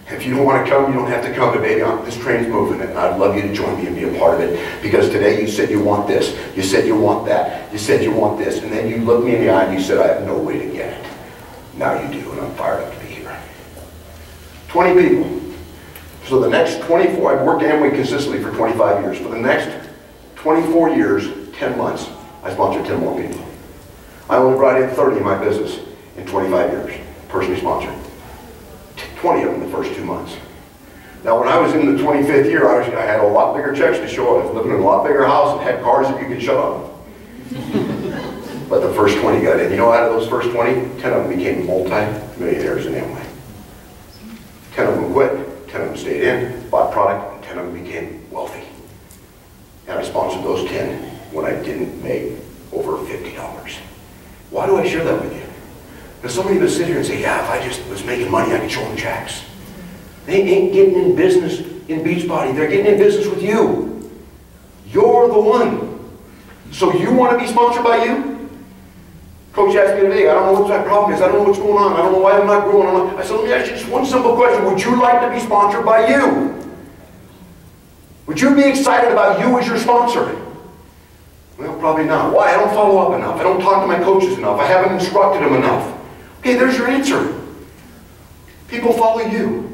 If you don't want to come, you don't have to come, but baby, this train's moving, and I'd love you to join me and be a part of it. Because today you said you want this, you said you want that, you said you want this, and then you looked me in the eye and you said, I have no way to get it. Now you do, and I'm fired up to be here. 20 people. So the next 24, I've worked Amway consistently for 25 years. For the next 24 years, 10 months, I sponsored 10 more people. I only brought in 30 in my business in 25 years, personally sponsored. 20 of them in the first 2 months. Now when I was in the 25th year, I had a lot bigger checks to show. I was living in a lot bigger house and had cars that you could shut off. But the first 20 got in. You know, out of those first 20, 10 of them became multi-millionaires in Amway. 10 of them quit, 10 of them stayed in, bought product, and 10 of them became wealthy. sponsored those 10 when I didn't make over $50. Why do I share that with you? Because somebody would sit here and say, yeah, if I just was making money, I could show them checks. They ain't getting in business in Beachbody. They're getting in business with you. You're the one. So you want to be sponsored by you? Coach asked me today, I don't know what that problem is. I don't know what's going on. I don't know why I'm not growing. I said, let me ask you just one simple question. Would you like to be sponsored by you? Would you be excited about you as your sponsor? Well, probably not. Why? I don't follow up enough. I don't talk to my coaches enough. I haven't instructed them enough. Okay, there's your answer. People follow you.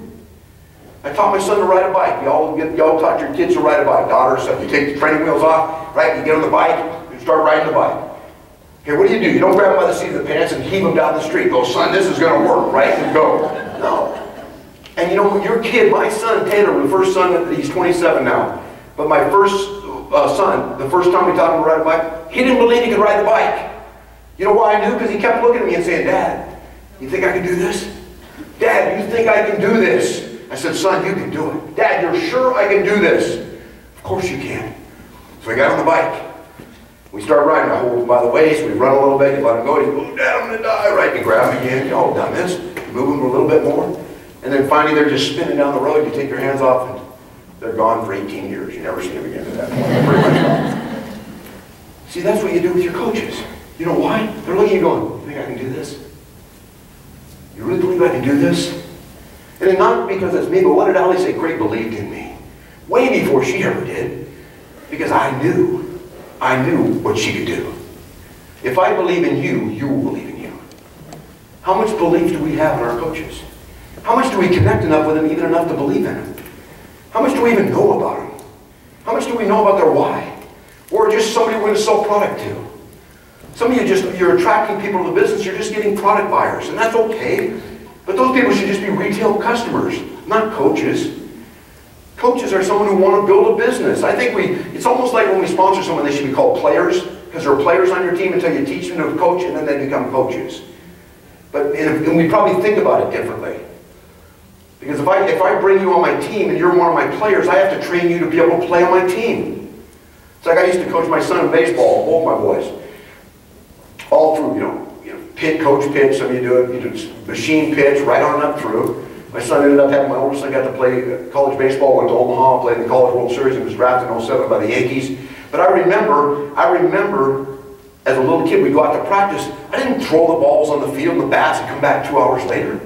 I taught my son to ride a bike. Y'all taught your kids to ride a bike. Daughter, son. You take the training wheels off, right? You get on the bike, you start riding the bike. Okay, what do? You don't grab them by the seat of the pants and heave them down the street. Go, son, this is going to work, right? And go. No. And you know, your kid, my son, Taylor, the first son, he's 27 now. But my first son, the first time we taught him to ride a bike, he didn't believe he could ride the bike. You know why I knew? Because he kept looking at me and saying, Dad, you think I can do this? Dad, you think I can do this? I said, son, you can do it. Dad, you're sure I can do this? Of course you can. So we got on the bike. We started riding. I hold him by the waist. We run a little bit. You let him go. He goes, oh, Dad, I'm going to die. Right? You grab him again. You all done this. You move him a little bit more. And then finally they're just spinning down the road. You take your hands off and they're gone for 18 years. You never see them again at that point. They're pretty much gone. See, that's what you do with your coaches. You know why? They're looking at you going, you think I can do this? You really believe I can do this? And then not because it's me, but what did Allie say? Greg believed in me. Way before she ever did. Because I knew what she could do. If I believe in you, you will believe in you. How much belief do we have in our coaches? How much do we connect enough with them, even enough to believe in them? How much do we even know about them? How much do we know about their why? Or just somebody we're going to sell product to? Some of you you're attracting people to the business, you're just getting product buyers, and that's okay. But those people should just be retail customers, not coaches. Coaches are someone who want to build a business. I think it's almost like when we sponsor someone, they should be called players, because they're players on your team until you teach them to coach, and then they become coaches. And we probably think about it differently. Because if I bring you on my team and you're one of my players, I have to train you to be able to play on my team. It's like I used to coach my son in baseball, both my boys. All through, pit, coach pitch, some of you do it, you do machine pitch, right on up through. My son ended up having, my older son got to play college baseball, went to Omaha, played in the College World Series, and was drafted in 07 by the Yankees. But I remember as a little kid, we'd go out to practice, I didn't throw the balls on the field and the bats and come back 2 hours later.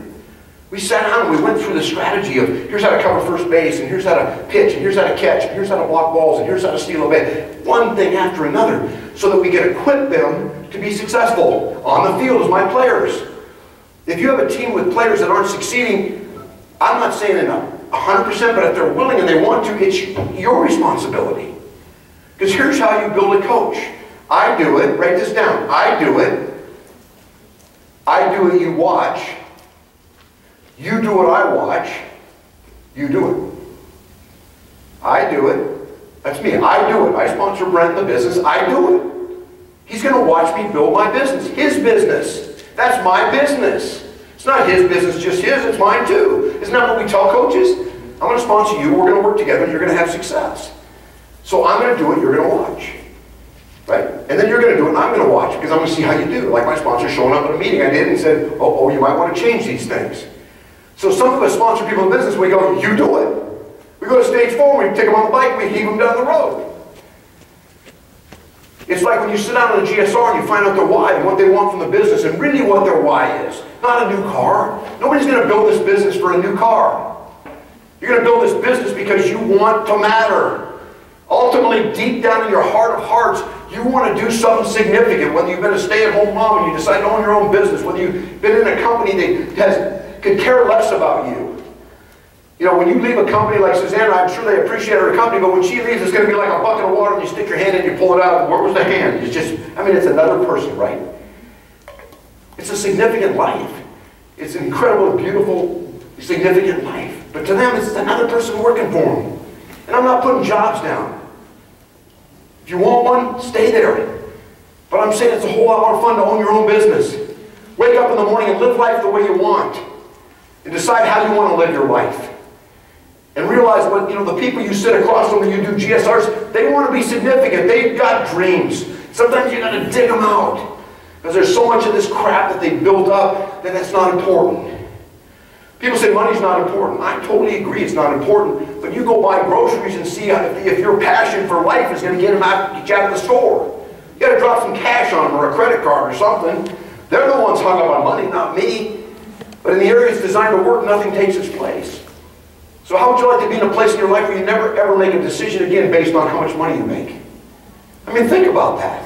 We sat down and we went through the strategy of here's how to cover first base, and here's how to pitch, and here's how to catch, and here's how to block balls, and here's how to steal a base. One thing after another, so that we can equip them to be successful on the field as my players. If you have a team with players that aren't succeeding, I'm not saying it 100%, but if they're willing and they want to, it's your responsibility. Because here's how you build a coach. I do it, write this down, I do it, you watch. You do what I watch, you do it. I do it. That's me. I do it. I sponsor Brent in the business. I do it. He's going to watch me build my business. His business. That's my business. It's not his business, just his. It's mine too. Isn't that what we tell coaches? I'm going to sponsor you. We're going to work together and you're going to have success. So I'm going to do it. You're going to watch. Right? And then you're going to do it and I'm going to watch because I'm going to see how you do. Like my sponsor showing up at a meeting I did and said, oh, you might want to change these things. So some of us sponsor people in business, we go, you do it. We go to stage 4, we take them on the bike, we heave them down the road. It's like when you sit down on a GSR and you find out their why and what they want from the business and really what their why is. Not a new car. Nobody's going to build this business for a new car. You're going to build this business because you want to matter. Ultimately, deep down in your heart of hearts, you want to do something significant. Whether you've been a stay-at-home mom and you decide to own your own business, whether you've been in a company that could care less about you. You know, when you leave a company like Susanna, I'm sure they appreciate her company, but when she leaves, it's going to be like a bucket of water and you stick your hand in, you pull it out, and where was the hand? It's just, it's another person, right? It's a significant life. It's an incredible, beautiful, significant life. But to them, it's another person working for them. And I'm not putting jobs down. If you want one, stay there. But I'm saying it's a whole lot more fun to own your own business. Wake up in the morning and live life the way you want. And decide how you want to live your life. And realize what, the people you sit across from when you do GSRs, they want to be significant. They've got dreams. Sometimes you got to dig them out. Because there's so much of this crap that they built up that that's not important. People say money's not important. I totally agree it's not important. But you go buy groceries and see if your passion for life is going to get you out of the store. You got to drop some cash on them or a credit card or something. They're the ones hung up on money, not me. But in the areas designed to work, nothing takes its place. So how would you like to be in a place in your life where you never ever make a decision again based on how much money you make? I mean, think about that.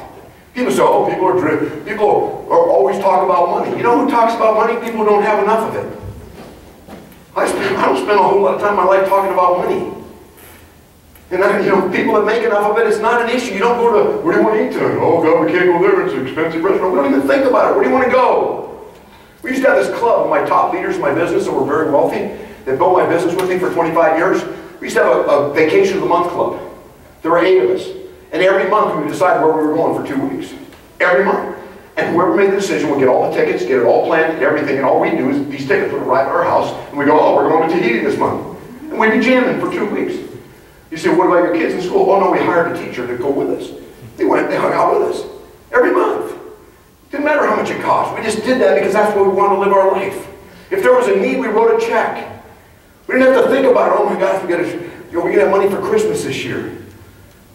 People say, oh, people are always talk about money. You know who talks about money? People who don't have enough of it. I don't spend a whole lot of time in my life talking about money. And people that make enough of it, it's not an issue. You don't go to, where do you want to eat tonight? Oh God, we can't go there, it's an expensive restaurant. We don't even think about it. Where do you want to go? We used to have this club, my top leaders in my business that were very wealthy, that built my business with me for 25 years. We used to have a vacation of the month club. There were 8 of us. And every month we would decide where we were going for 2 weeks. Every month. And whoever made the decision would get all the tickets, get it all planned, and everything, and all we do is these tickets would arrive at our house, and we go, oh, we're going to Tahiti this month. And we'd be jamming for 2 weeks. You say, what about your kids in school? Oh no, we hired a teacher to go with us. They hung out with us. Every month. Didn't matter how much it cost. We just did that because that's what we wanted to live our life. If there was a need, we wrote a check. We didn't have to think about it. Oh my gosh, we're going to have money for Christmas this year.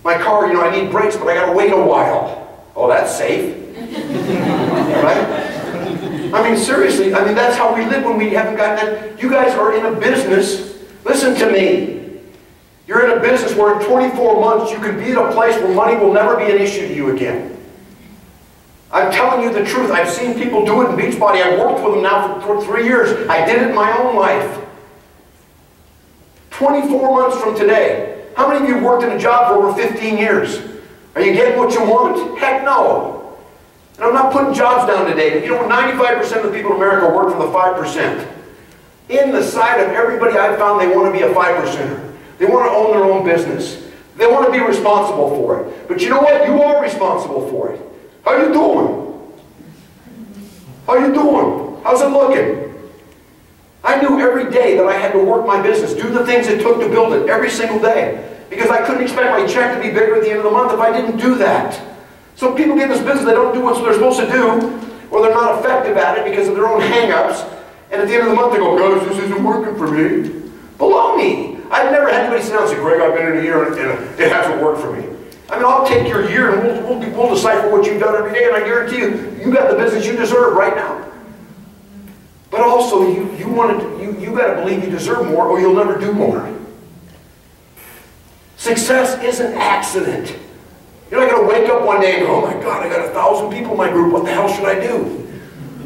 My car, I need brakes, but I got to wait a while. Oh, that's safe. Right? I mean, seriously, that's how we live when we haven't gotten that. You guys are in a business. Listen to me. You're in a business where in 24 months you could be at a place where money will never be an issue to you again. I'm telling you the truth. I've seen people do it in Beachbody. I've worked with them now for 3 years. I did it in my own life. 24 months from today. How many of you have worked in a job for over 15 years? Are you getting what you want? Heck no. And I'm not putting jobs down today. But 95% of the people in America work for the 5%. In the sight of everybody I've found, they want to be a 5%er. They want to own their own business. They want to be responsible for it. But you know what? You are responsible for it. How you doing? How you doing? How's it looking? I knew every day that I had to work my business, do the things it took to build it every single day. Because I couldn't expect my check to be bigger at the end of the month if I didn't do that. So people get in this business, they don't do what they're supposed to do, or they're not effective at it because of their own hang-ups. And at the end of the month they go, guys, this isn't working for me. Baloney. I've never had anybody sit down and say, Greg, I've been in a year and it hasn't worked for me. I'll take your year and we'll decipher what you've done every day, and I guarantee you got the business you deserve right now. But also, you got to believe you deserve more or you'll never do more. Success is an accident. You're not going to wake up one day and go, oh my God, I got 1,000 people in my group, what the hell should I do?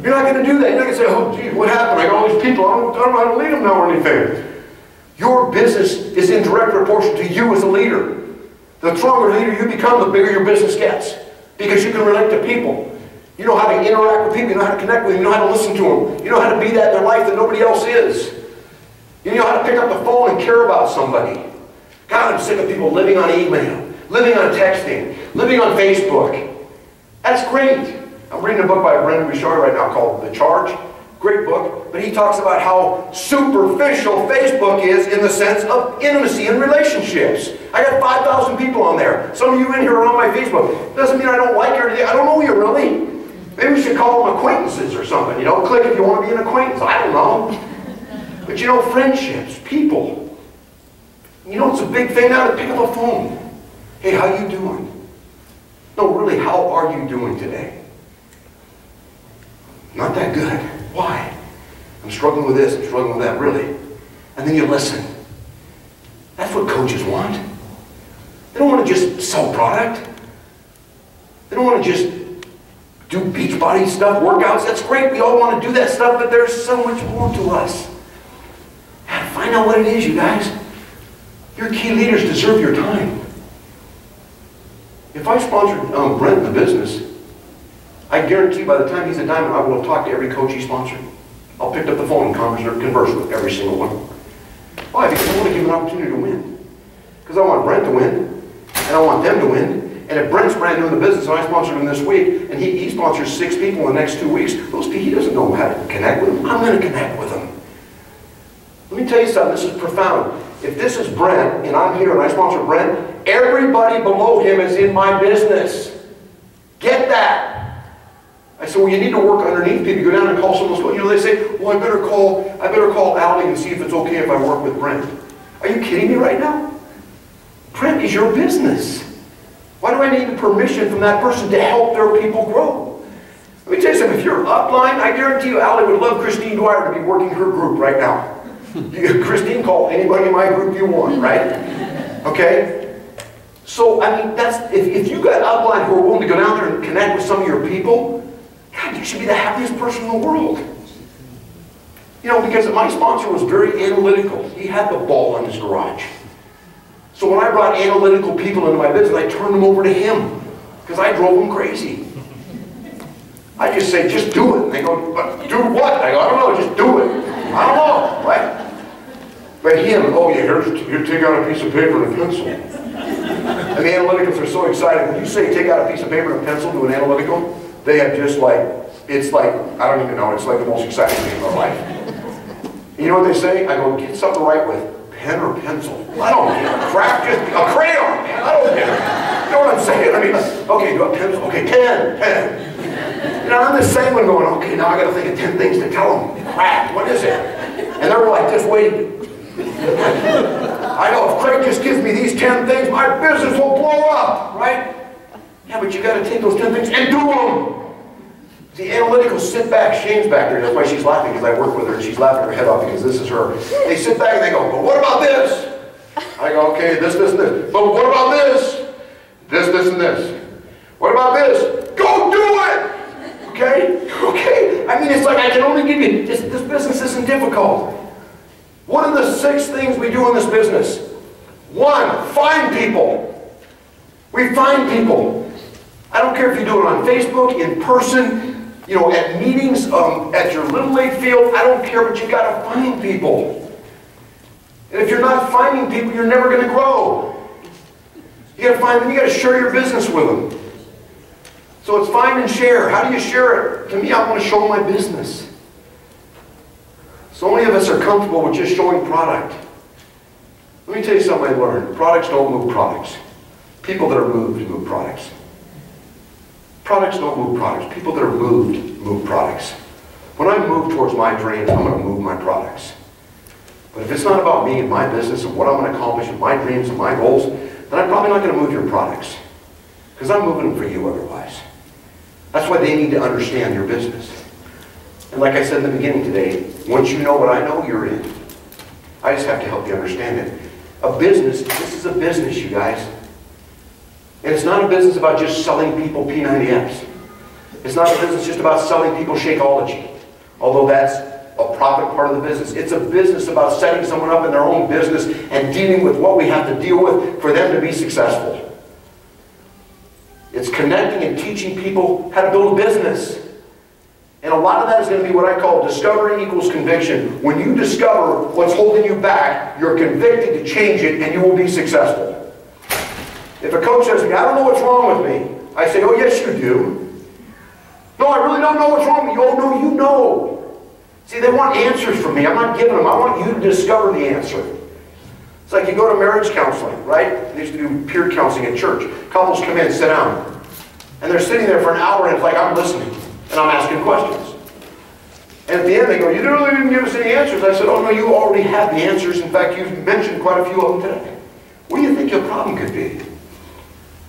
You're not going to do that. You're not going to say, oh geez, what happened? I got all these people, I don't know how to lead them now or anything. Your business is in direct proportion to you as a leader. The stronger leader you become, the bigger your business gets. Because you can relate to people. You know how to interact with people. You know how to connect with them. You know how to listen to them. You know how to be that in their life that nobody else is. You know how to pick up the phone and care about somebody. God, I'm sick of people living on email, living on texting, living on Facebook. That's great. I'm reading a book by Brendan Bouchard right now called The Charge. Great book, but he talks about how superficial Facebook is in the sense of intimacy and relationships. I got 5,000 people on there. Some of you in here are on my Facebook. Doesn't mean I don't like you or anything. I don't know you really. Maybe we should call them acquaintances or something. Click if you want to be an acquaintance. I don't know. But friendships, people. It's a big thing now to pick up a phone. Hey, how you doing? No, really, how are you doing today? Not that good. Why? I'm struggling with this, I'm struggling with that, really. And then you listen. That's what coaches want. They don't want to just sell product. They don't want to just do Beachbody stuff, workouts. That's great. We all want to do that stuff, but there's so much more to us. Find out what it is, you guys. Your key leaders deserve your time. If I sponsored Brent in the business, I guarantee by the time he's a diamond, I will talk to every coach he sponsored. I'll pick up the phone and converse with every single one. Why? Because I want to give him an opportunity to win. Because I want Brent to win, and I want them to win. And if Brent's brand new in the business, and I sponsored him this week, and he sponsors 6 people in the next 2 weeks, those people, he doesn't know how to connect with them. I'm going to connect with them. Let me tell you something, this is profound. if this is Brent, and I'm here and I sponsor Brent, everybody below him is in my business. Get that. I said, well, you need to work underneath people. You go down and call someone's phone. You know, they say, well, I better call Allie and see if it's okay if I work with Brent. Are you kidding me right now? Brent is your business. Why do I need permission from that person to help their people grow? Let me tell you something. If you're upline, I guarantee you Allie would love Christine Dwyer to be working her group right now. Christine, call anybody in my group you want, right? Okay? So, I mean, that's, if you got upline who are willing to go down there and connect with some of your people, God, you should be the happiest person in the world. You know, because my sponsor was very analytical. He had the ball in his garage. So when I brought analytical people into my business, I turned them over to him because I drove them crazy. I just say, just do it. And they go, but do what? I go, I don't know, just do it. I don't know, right? But him, oh yeah, here, take out a piece of paper and a pencil. And the analyticals are so excited. When you say take out a piece of paper and a pencil to an analytical, they have just like, it's like, I don't even know, it's like the most exciting thing in my life. And you know what they say? I go, get something to write with. Pen or pencil? I don't care. Crap, just a crayon, man. I don't care. You know what I'm saying? I mean, okay, you got pencil. Okay, pen. You know, I'm the same one going, okay, now I got to think of 10 things to tell them. Crap, what is it? And they're like, just wait. I know, if Craig just gives me these 10 things, my business will blow up, right? Yeah, but you got to take those 10 things and do them. The analyticals sit back, Shane's back there, that's why she's laughing, because I work with her and she's laughing her head off because this is her. They sit back and they go, but what about this? I go, okay, this, and this. But what about this? This, and this. What about this? Go do it! Okay? Okay? I mean, it's like I can only give you, this business isn't difficult. What are the 6 things we do in this business? 1, find people. We find people. I don't care if you do it on Facebook, in person, you know, at meetings, at your Little League field, I don't care, but you got to find people. And if you're not finding people, you're never going to grow. You got to find them, you got to share your business with them. So it's find and share. How do you share it? To me, I want to show my business. So many of us are comfortable with just showing product. Let me tell you something I learned. Products don't move products. People that are moved move products. Products don't move products. People that are moved move products. When I move towards my dreams, I'm going to move my products. But if it's not about me and my business and what I'm going to accomplish and my dreams and my goals, then I'm probably not going to move your products. Because I'm moving them for you otherwise. That's why they need to understand your business. And like I said in the beginning today, once you know what I know, you're in. I just have to help you understand it. A business, this is a business, you guys. And it's not a business about just selling people P90X. It's not a business just about selling people Shakeology, although that's a profit part of the business. It's a business about setting someone up in their own business and dealing with what we have to deal with for them to be successful. It's connecting and teaching people how to build a business. And a lot of that is going to be what I call discovery equals conviction. When you discover what's holding you back, you're convicted to change it and you will be successful. If a coach says to me, I don't know what's wrong with me, I say, oh yes you do. No, I really don't know what's wrong with you. Oh no, you know. See, they want answers from me. I'm not giving them. I want you to discover the answer. It's like you go to marriage counseling, right? They used to do peer counseling at church. Couples come in, sit down. And they're sitting there for an hour and it's like I'm listening. And I'm asking questions. And at the end they go, you really didn't give us any answers. I said, oh no, you already have the answers. In fact, you've mentioned quite a few of them today. What do you think your problem could be?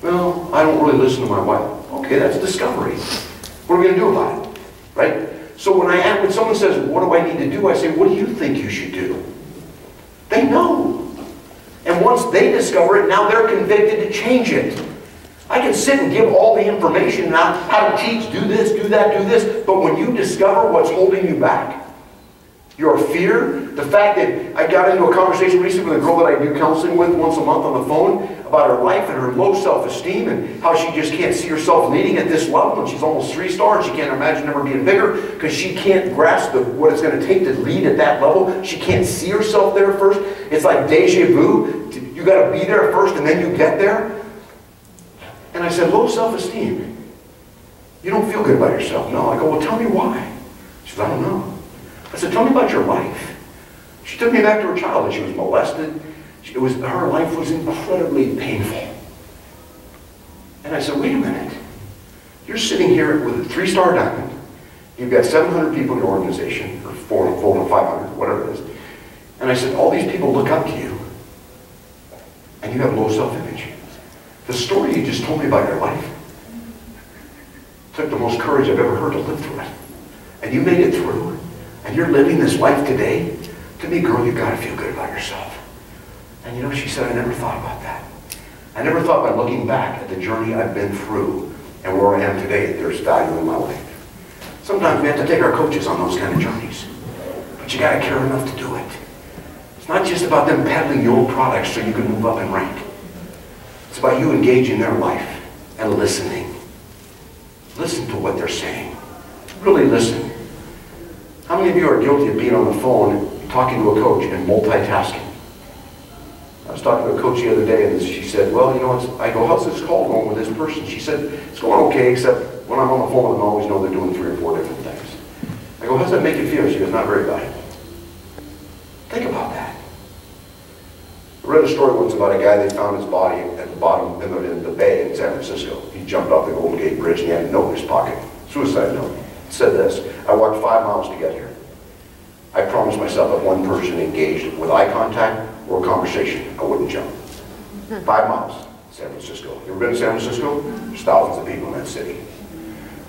Well, I don't really listen to my wife. Okay, that's discovery. What are we going to do about it? Right? So when someone says, what do I need to do? I say, what do you think you should do? They know. And once they discover it, now they're convicted to change it. I can sit and give all the information now, how to teach, do this, do that, do this, but when you discover what's holding you back, your fear, the fact that I got into a conversation recently with a girl that I do counseling with once a month on the phone about her life and her low self-esteem and how she just can't see herself leading at this level, and she's almost 3-star and she can't imagine ever being bigger because she can't grasp what it's going to take to lead at that level. She can't see herself there first. It's like deja vu. You got to be there first and then you get there. And I said, low self-esteem. You don't feel good about yourself. No. I go, well, tell me why. She said, I don't know. I said, tell me about your life. She took me back to her childhood. She was molested. Her life was incredibly painful. And I said, wait a minute. You're sitting here with a 3-star diamond. You've got 700 people in your organization, or 400, 500, whatever it is. And I said, all these people look up to you. And you have low self-image. The story you just told me about your life took the most courage I've ever heard to live through it. And you made it through. And you're living this life today. To me, girl, you've got to feel good about yourself. And you know, she said, I never thought about that. I never thought by looking back at the journey I've been through and where I am today, there's value in my life. Sometimes we have to take our coaches on those kind of journeys. But you got to care enough to do it. It's not just about them peddling your products so you can move up in rank. It's about you engaging their life and listening. Listen to what they're saying. Really listen. How many of you are guilty of being on the phone, talking to a coach and multitasking? I was talking to a coach the other day and she said, well, you know, I go, how's this call going with this person? She said, it's going okay, except when I'm on the phone with them, I always know they're doing 3 or 4 different things. I go, how's that make you feel? She goes, not very valuable. Think about that. I read a story once about a guy, they found his body at the bottom in the bay in San Francisco. He jumped off the Golden Gate Bridge and he had a note in his pocket. Suicide note. It said this, I walked 5 miles to get here. I promised myself that one person engaged with eye contact or a conversation, I wouldn't jump. 5 miles, San Francisco. You ever been to San Francisco? There's thousands of people in that city.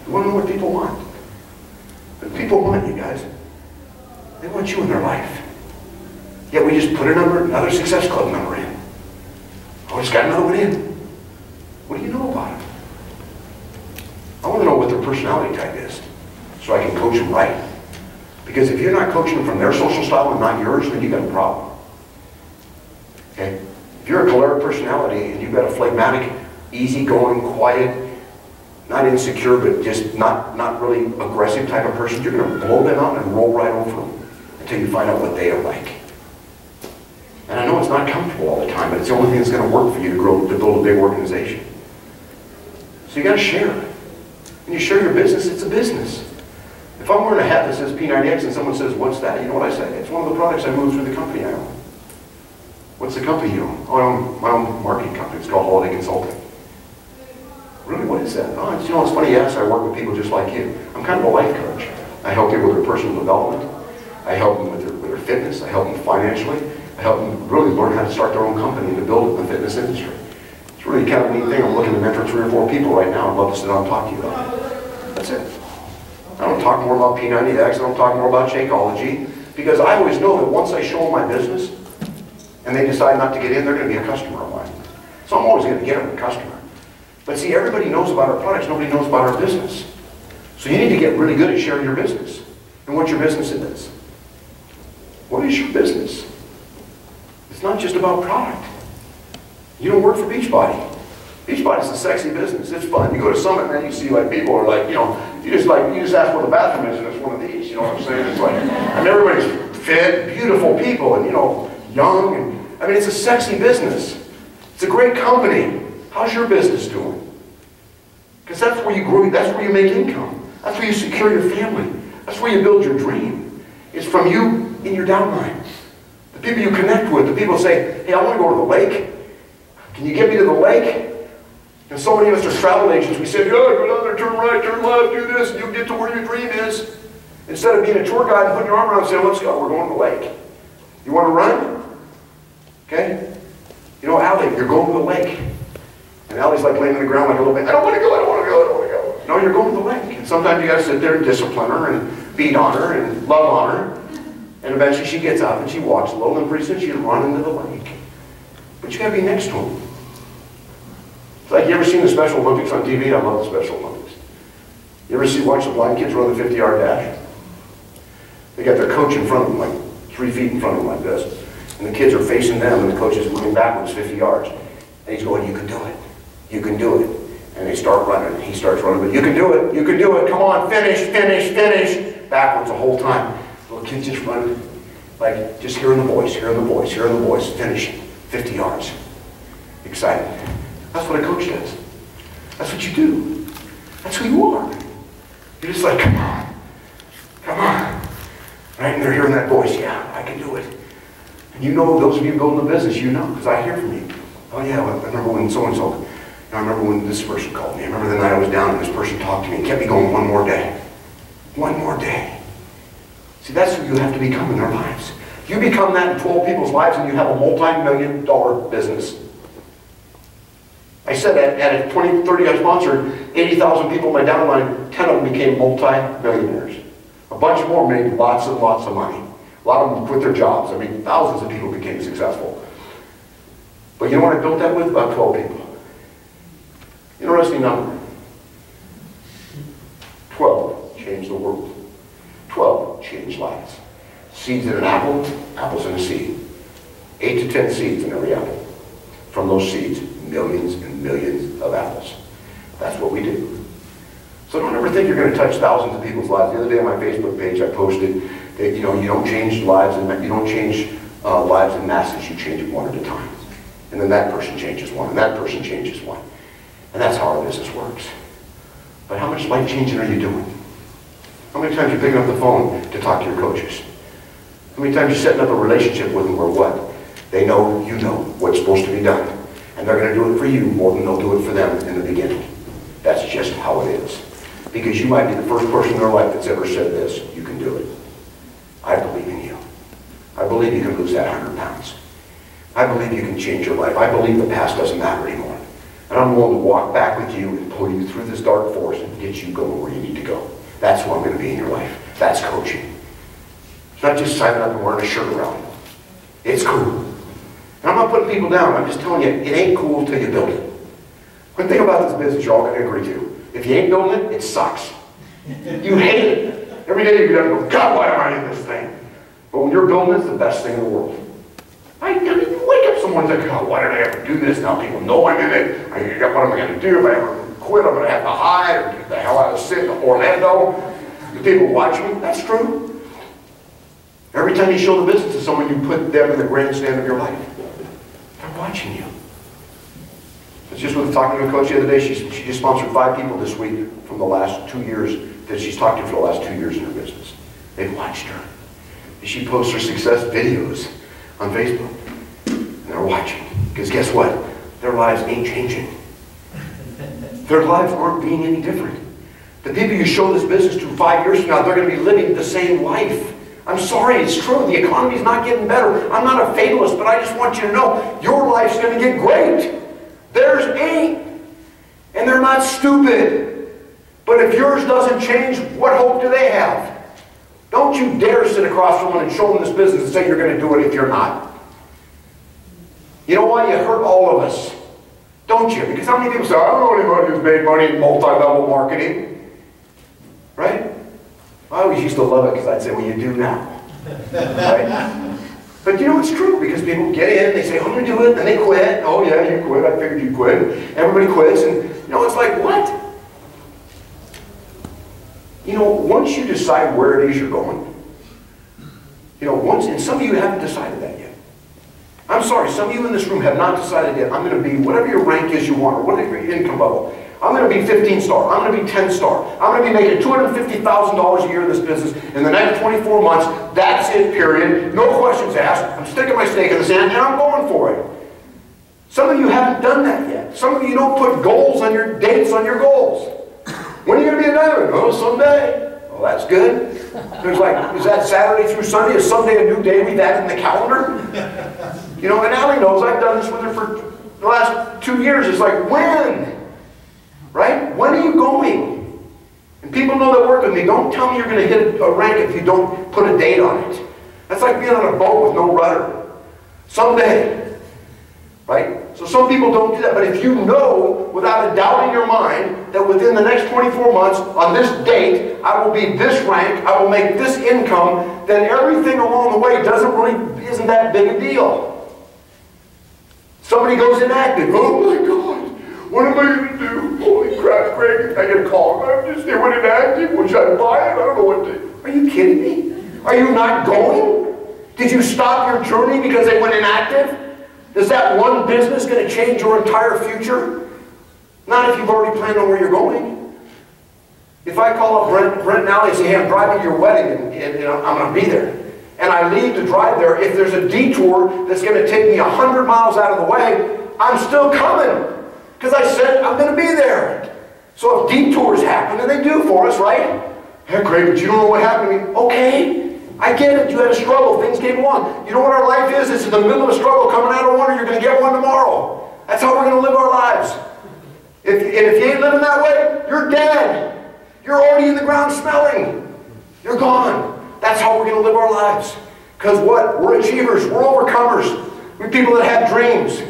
You want to know what people want? What people want, you guys, they want you in their life. Yet we just put another Success Club number in. Oh, I just got another one in. What do you know about them? I want to know what their personality type is so I can coach them right. Because if you're not coaching them from their social style and not yours, then you've got a problem. Okay? If you're a choleric personality and you've got a phlegmatic, easygoing, quiet, not insecure, but just not really aggressive type of person, you're going to blow them out and roll right over them until you find out what they are like. And I know it's not comfortable all the time, but it's the only thing that's going to work for you to build a big organization. So you got to share. When you share your business, it's a business. If I'm wearing a hat that says P90X and someone says, what's that? You know what I say? It's one of the products I moved through the company I own. What's the company you own? Oh, I own my own marketing company. It's called Holiday Consulting. Really, what is that? Oh, you know, it's funny you ask. I work with people just like you. I'm kind of a life coach. I help people with their personal development. I help them with their fitness. I help them financially. I help them really learn how to start their own company and to build it in the fitness industry. It's really kind of a neat thing. I'm looking to mentor 3 or 4 people right now. I'd love to sit down and talk to you about it. That's it. I don't talk more about P90X. I don't talk more about Shakeology. Because I always know that once I show them my business and they decide not to get in, they're going to be a customer of mine. So I'm always going to get them a customer. But see, everybody knows about our products. Nobody knows about our business. So you need to get really good at sharing your business and what your business is. What is your business? It's not just about product. You don't work for Beachbody. Beachbody's a sexy business. It's fun. You go to Summit, man, you see like people are like, you know, you just ask where the bathroom is and it's one of these. You know what I'm saying? It's like, and everybody's fit, beautiful people, and you know, young. And I mean, it's a sexy business. It's a great company. How's your business doing? Because that's where you grow. That's where you make income. That's where you secure your family. That's where you build your dream. It's from you in your downline. The people you connect with, the people say, hey, I want to go to the lake. Can you get me to the lake? And so many of us are travel agents. We say, yeah, go down there, turn right, turn left, do this, and you'll get to where your dream is. Instead of being a tour guide and putting your arm around and saying, let's go, we're going to the lake. You want to run? Okay? You know, Allie, you're going to the lake. And Allie's like laying on the ground like a little bit, I don't want to go, I don't want to go, I don't want to go. No, you're going to the lake. And sometimes you got to sit there and discipline her and beat on her and love on her. And eventually she gets up and she walks a little, and pretty soon she's running to the lake. But you got to be next to him. It's like, you ever seen the Special Olympics on TV? I love the Special Olympics. You ever watch the blind kids run the 50-yard dash? They got their coach in front of them, like 3 feet in front of them like this. And the kids are facing them, and the coach is moving backwards 50 yards. And he's going, you can do it. You can do it. And they start running, and he starts running, but you can do it. You can do it. Come on, finish, finish, finish. Backwards the whole time. Little kids just running, like just hearing the voice, hearing the voice, hearing the voice, finishing 50 yards. Excited. That's what a coach does. That's what you do. That's who you are. You're just like, come on, come on. Right? And they're hearing that voice, yeah, I can do it. And you know, those of you building the business, you know, because I hear from you. Oh yeah, well, I remember when so-and-so, I remember when this person called me. I remember the night I was down and this person talked to me and kept me going one more day. One more day. See, that's who you have to become in their lives. You become that in 12 people's lives and you have a multi-million-dollar business. I said that at a 2030, I sponsored 80,000 people in my downline. 10 of them became multi-millionaires. A bunch more made lots and lots of money. A lot of them quit their jobs. I mean, thousands of people became successful. But you know what I built that with? About 12 people. Interesting number. 12 changed the world. 12 changed lives. Seeds in an apple, apples in a seed. 8 to 10 seeds in every apple. From those seeds, millions and millions of apples. That's what we do. So don't ever think you're going to touch thousands of people's lives. The other day on my Facebook page, I posted that you don't change lives and you don't change lives in masses. You change it one at a time, and then that person changes one, and that person changes one, and that's how our business works. But how much life changing are you doing? How many times are you picking up the phone to talk to your coaches? How many times are you setting up a relationship with them where what? They know you know what's supposed to be done. And they're going to do it for you more than they'll do it for them in the beginning. That's just how it is. Because you might be the first person in their life that's ever said this, you can do it. I believe in you. I believe you can lose that 100 pounds. I believe you can change your life. I believe the past doesn't matter anymore. And I'm willing to walk back with you and pull you through this dark forest and get you going where you need to go. That's who I'm going to be in your life. That's coaching. It's not just signing up and wearing a shirt around. It's cool. And I'm not putting people down. I'm just telling you, it ain't cool till you build it. One thing about this business you're all going to agree to. If you ain't building it, it sucks. You hate it. Every day you get up and go, God, why am I in this thing? But when you're building it, it's the best thing in the world. I mean, you wake up someone's like, God, why did I ever do this? Now people know I'm in it. What am I going to do? If I ever quit, I'm going to have to hide or get the hell out of sit in Orlando. The people watch me. That's true. Every time you show the business to someone, you put them in the grandstand of your life. They're watching you. I was just talking to a coach the other day. She just sponsored 5 people this week from the last 2 years that she's talked to for the last 2 years in her business. They've watched her. She posts her success videos on Facebook. And they're watching. Because guess what? Their lives ain't changing. Their lives aren't being any different. The people you show this business to 5 years from now, they're going to be living the same life. I'm sorry, it's true. The economy's not getting better. I'm not a fatalist, but I just want you to know your life's going to get great. Theirs ain't. And they're not stupid. But if yours doesn't change, what hope do they have? Don't you dare sit across from someone and show them this business and say you're going to do it if you're not. You know why? You hurt all of us. Don't you? Because how many people say, I don't know anybody who's made money in multi-level marketing. Right? I always used to love it because I'd say, well, you do now. Right? But you know, it's true because people get in, they say, I'm going to do it, and they quit. Oh yeah, you quit. I figured you quit. Everybody quits, and you know, it's like, what? You know, once you decide where it is you're going, you know, and some of you haven't decided that yet. I'm sorry, some of you in this room have not decided yet. I'm going to be whatever your rank is you want, or whatever your income level. I'm going to be 15-star. I'm going to be 10-star. I'm going to be making $250,000 a year in this business in the next 24 months. That's it, period. No questions asked. I'm sticking my stake in the sand, and I'm going for it. Some of you haven't done that yet. Some of you don't put goals on your dates on your goals. When are you going to be a diamond? Oh, someday. Well, that's good. There's like, is that Saturday through Sunday? Is Sunday a new day we've added in the calendar? You know, and Allie knows I've done this with her for the last 2 years. It's like, when? Right? When are you going? And people know that work with me. Don't tell me you're going to hit a rank if you don't put a date on it. That's like being on a boat with no rudder. Someday. Right? So some people don't do that. But if you know, without a doubt in your mind, that within the next 24 months, on this date, I will be this rank, I will make this income, then everything along the way isn't that big a deal. Somebody goes inactive. Oh my God. What am I going to do? Holy crap, Greg, I get a call. I'm just there, went inactive. Should I buy it? I don't know what to. Are you kidding me? Are you not going? Did you stop your journey because they went inactive? Is that one business going to change your entire future? Not if you've already planned on where you're going. If I call up Brent and Allie and say, hey, I'm driving to your wedding and I'm going to be there. and I leave to drive there, if there's a detour that's going to take me 100 miles out of the way, I'm still coming. Because I said I'm going to be there. So if detours happen, and they do for us, right? Hey, Craig, but you don't know what happened to me. Okay, I get it. You had a struggle. Things came along. You know what our life is? It's in the middle of a struggle coming out of one, or you're going to get one tomorrow. That's how we're going to live our lives. If you ain't living that way, you're dead. You're already in the ground smelling. You're gone. That's how we're going to live our lives. Because what? We're achievers. We're overcomers. We're people that have dreams.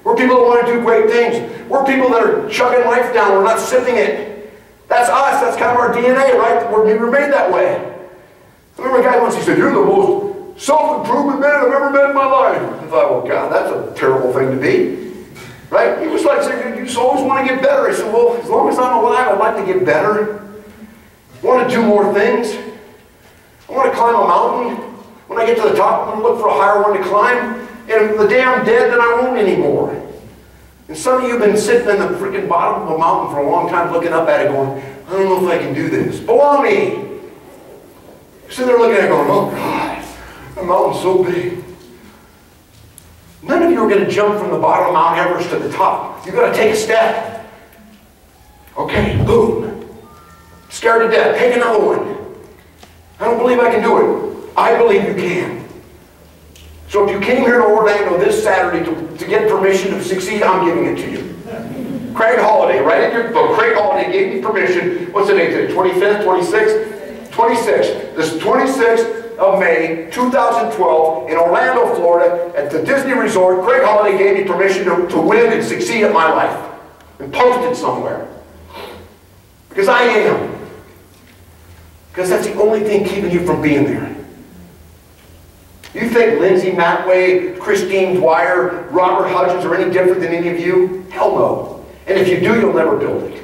We're people that want to do great things. We're people that are chugging life down. We're not sipping it. That's us. That's kind of our DNA, right? We were made that way. I remember a guy once, he said, "You're the most self-improvement man I've ever met in my life." I thought, well, God, that's a terrible thing to be. Right? He was like saying, "You just always want to get better." I said, well, as long as I'm alive, I'd like to get better. I want to do more things. I want to climb a mountain. When I get to the top, I'm going to look for a higher one to climb. And the day I'm dead, then I won't anymore. And some of you have been sitting in the freaking bottom of a mountain for a long time looking up at it going, I don't know if I can do this. Baloney! You're sitting there looking at it going, oh God, the mountain's so big. None of you are going to jump from the bottom of Mount Everest to the top. You've got to take a step. Okay, boom. Scared to death. Take another one. I don't believe I can do it. I believe you can. So if you came here to Orlando this Saturday to get permission to succeed, I'm giving it to you. Craig Holiday, right in your book. Craig Holiday gave me permission. What's the date today? 25th, 26th? 26th. This 26th of May, 2012, in Orlando, Florida, at the Disney Resort, Craig Holiday gave me permission to win and succeed at my life. And post it somewhere. Because I am. Because that's the only thing keeping you from being there. You think Lindsay Matway, Christine Dwyer, Robert Hutchins are any different than any of you? Hell no. And if you do, you'll never build it.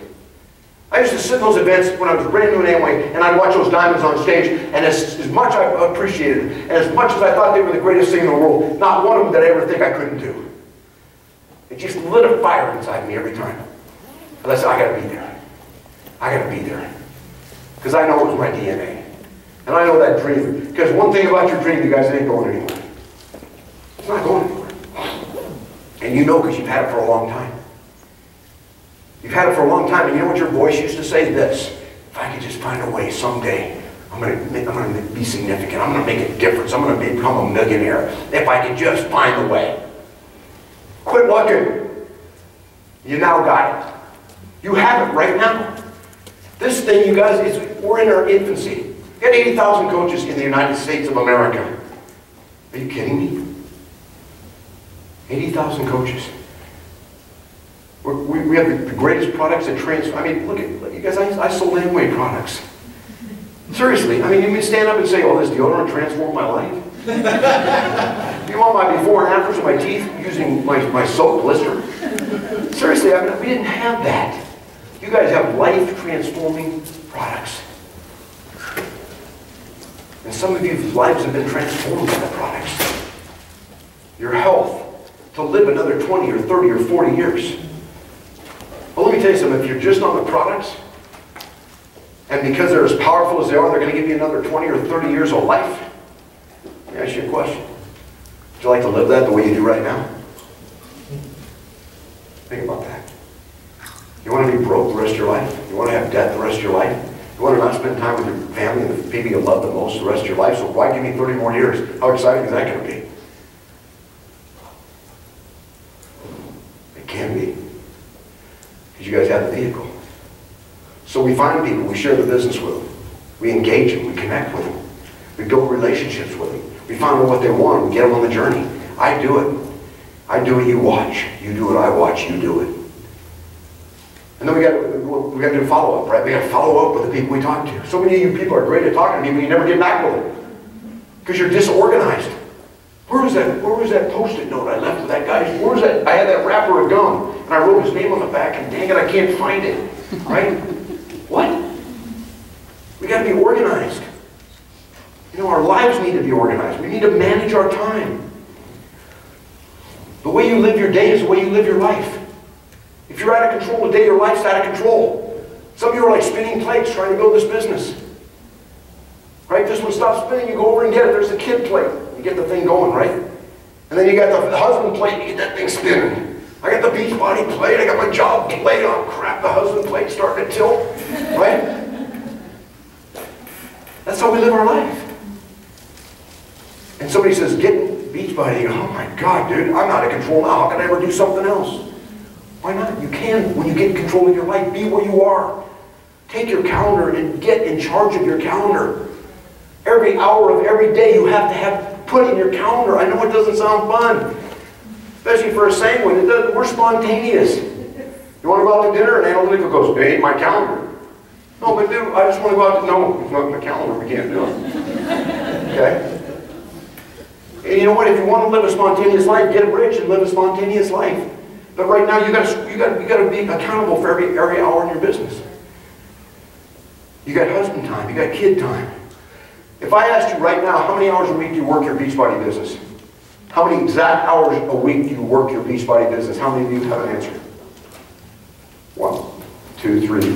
I used to sit in those events when I was brand new in Amway, and I'd watch those diamonds on stage, and as much I appreciated it, and as much as I thought they were the greatest thing in the world, not one of them did I ever think I couldn't do. It just lit a fire inside me every time. And I said, I gotta be there. I gotta be there. Because I know it was my DNA. And I know that dream. Because one thing about your dream, you guys, it ain't going anywhere. It's not going anywhere. And you know because you've had it for a long time. You've had it for a long time, and you know what your voice used to say? This. If I could just find a way someday, I'm going to be significant. I'm going to make a difference. I'm going to become a millionaire. If I could just find a way. Quit looking. You now got it. You have it right now. This thing, you guys, we're in our infancy. We got 80,000 coaches in the United States of America. Are you kidding me? 80,000 coaches. We have the greatest products that transform. I mean, look at you guys. I sold Amway products. Seriously, I mean, you can stand up and say, "Oh, this deodorant transformed my life." You want my before and afters of my teeth using my soap blister? Seriously, I mean, we didn't have that. You guys have life-transforming products. And some of you's lives have been transformed by the products. Your health, to live another 20 or 30 or 40 years. Well, let me tell you something. If you're just on the products, and because they're as powerful as they are, they're going to give you another 20 or 30 years of life, let me ask you a question. Would you like to live that the way you do right now? Think about that. You want to be broke the rest of your life? You want to have debt the rest of your life? You want to not spend time with your family and the people you love the most the rest of your life? So why give me 30 more years? How exciting is that going to be? It can be. Because you guys have the vehicle. So we find people, we share the business with them. We engage them, we connect with them. We build relationships with them. We find out what they want, we get them on the journey. I do it. I do it, you watch. You do it, I watch, you do it. And then we got to do follow-up, right? We got to follow up with the people we talk to. So many of you people are great at talking to people, you never get back with them. Because you're disorganized. Where was that post-it note I left with that guy? Where was that? I had that wrapper of gum, and I wrote his name on the back, and dang it, I can't find it. Right? What? We got to be organized. You know, our lives need to be organized. We need to manage our time. The way you live your day is the way you live your life. If you're out of control today, your life's out of control. Some of you are like spinning plates trying to build this business. Right? This one stops spinning, you go over and get it. There's the kid plate. You get the thing going, right? And then you got the husband plate, you get that thing spinning. I got the Beachbody plate, I got my job plate. Oh crap, the husband plate starting to tilt. Right? That's how we live our life. And somebody says, get Beachbody. You go, oh my God, dude, I'm out of control now. How can I ever do something else? Why not? You can, when you get control of your life, be where you are. Take your calendar and get in charge of your calendar. Every hour of every day you have to have put in your calendar. I know it doesn't sound fun, especially for a sanguine. We're spontaneous. You want to go out to dinner? And analytical goes, it ain't my calendar. No, but dude, I just want to go out to, no, it's not in the calendar, we can't do it. Okay? And you know what, if you want to live a spontaneous life, get rich and live a spontaneous life. But right now, you got to be accountable for every hour in your business. You got husband time, you got kid time. If I asked you right now, how many hours a week do you work your Beachbody business? How many exact hours a week do you work your Beachbody business? How many of you have an answer? 1, 2, 3.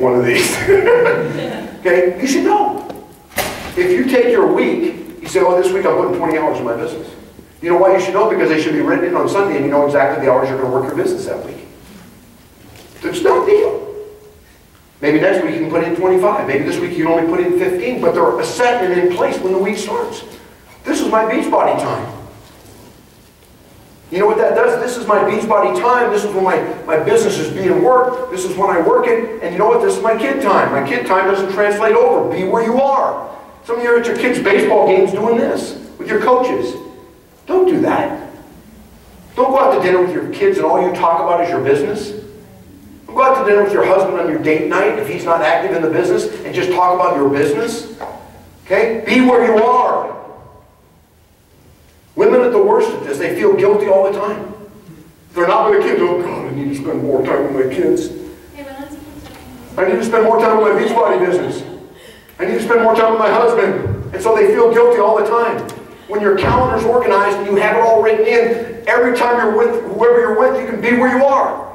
One of these. Okay, you should know. If you take your week, you say, oh, this week I'm putting 20 hours in my business. You know why you should know? Because they should be written in on Sunday and you know exactly the hours you're going to work your business that week. It's no deal. Maybe next week you can put in 25. Maybe this week you can only put in 15, but they're set and in place when the week starts. This is my Beachbody time. You know what that does? This is my Beachbody time. This is when my business is being worked. This is when I work it. And you know what? This is my kid time. My kid time doesn't translate over. Be where you are. Some of you are at your kids' baseball games doing this with your coaches. Don't do that. Don't go out to dinner with your kids and all you talk about is your business. Don't go out to dinner with your husband on your date night if he's not active in the business and just talk about your business. Okay? Be where you are. Women at the worst at this, they feel guilty all the time. They're not with the kids. Oh God, I need to spend more time with my kids. I need to spend more time with my Beachbody business. I need to spend more time with my husband. And so they feel guilty all the time. When your calendar's organized and you have it all written in, every time you're with whoever you're with, you can be where you are.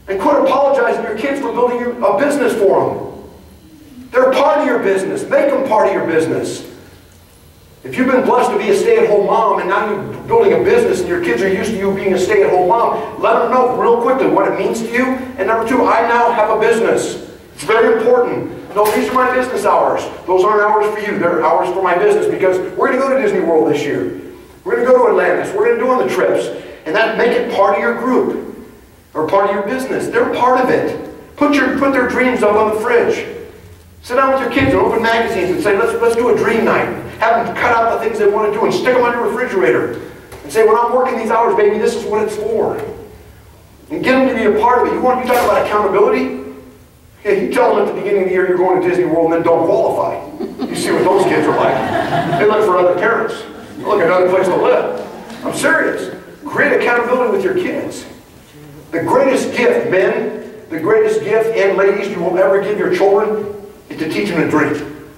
And quit apologizing to your kids for building a business for them. They're part of your business. Make them part of your business. If you've been blessed to be a stay-at-home mom and now you're building a business and your kids are used to you being a stay-at-home mom, let them know real quickly what it means to you. And number 2, I now have a business. It's very important. No, these are my business hours. Those aren't hours for you. They're hours for my business because we're going to go to Disney World this year. We're going to go to Atlantis. We're going to do on the trips. And that make it part of your group or part of your business. They're part of it. Put their dreams up on the fridge. Sit down with your kids and open magazines and say, let's do a dream night. Have them cut out the things they want to do and stick them on your refrigerator. And say, when I'm working these hours, baby, this is what it's for. And get them to be a part of it. You talk about accountability? Yeah, you tell them at the beginning of the year you're going to Disney World and then don't qualify. You see what those kids are like. They look for other parents. They look at another place to live. I'm serious. Create accountability with your kids. The greatest gift, men, the greatest gift, and ladies, you will ever give your children is to teach them to dream.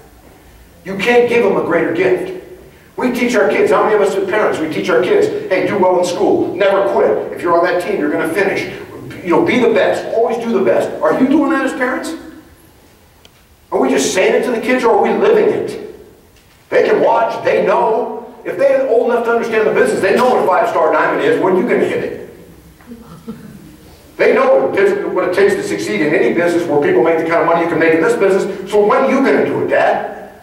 You can't give them a greater gift. We teach our kids, how many of us as parents, we teach our kids, hey, do well in school, never quit. If you're on that team, you're going to finish. You know, be the best, always do the best. Are you doing that as parents? Are we just saying it to the kids or are we living it? They can watch, they know. If they're old enough to understand the business, they know what a 5-star diamond is, when are you going to hit it? They know what it takes to succeed in any business where people make the kind of money you can make in this business, so when are you going to do it, Dad?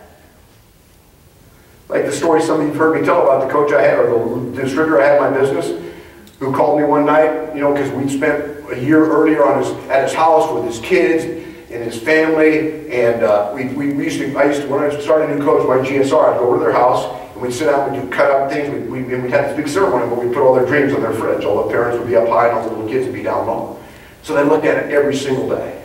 Like the story some of you have heard me tell about the coach I had, or the distributor I had in my business, who called me one night, you know, because we'd spent a year earlier at his house with his kids and his family, and I used to, when I started a new coach, my GSR, I'd go over to their house, and we'd sit down, we'd cut up things, and we'd have this big ceremony where we'd put all their dreams on their fridge. All the parents would be up high, and all the little kids would be down low. So they looked at it every single day.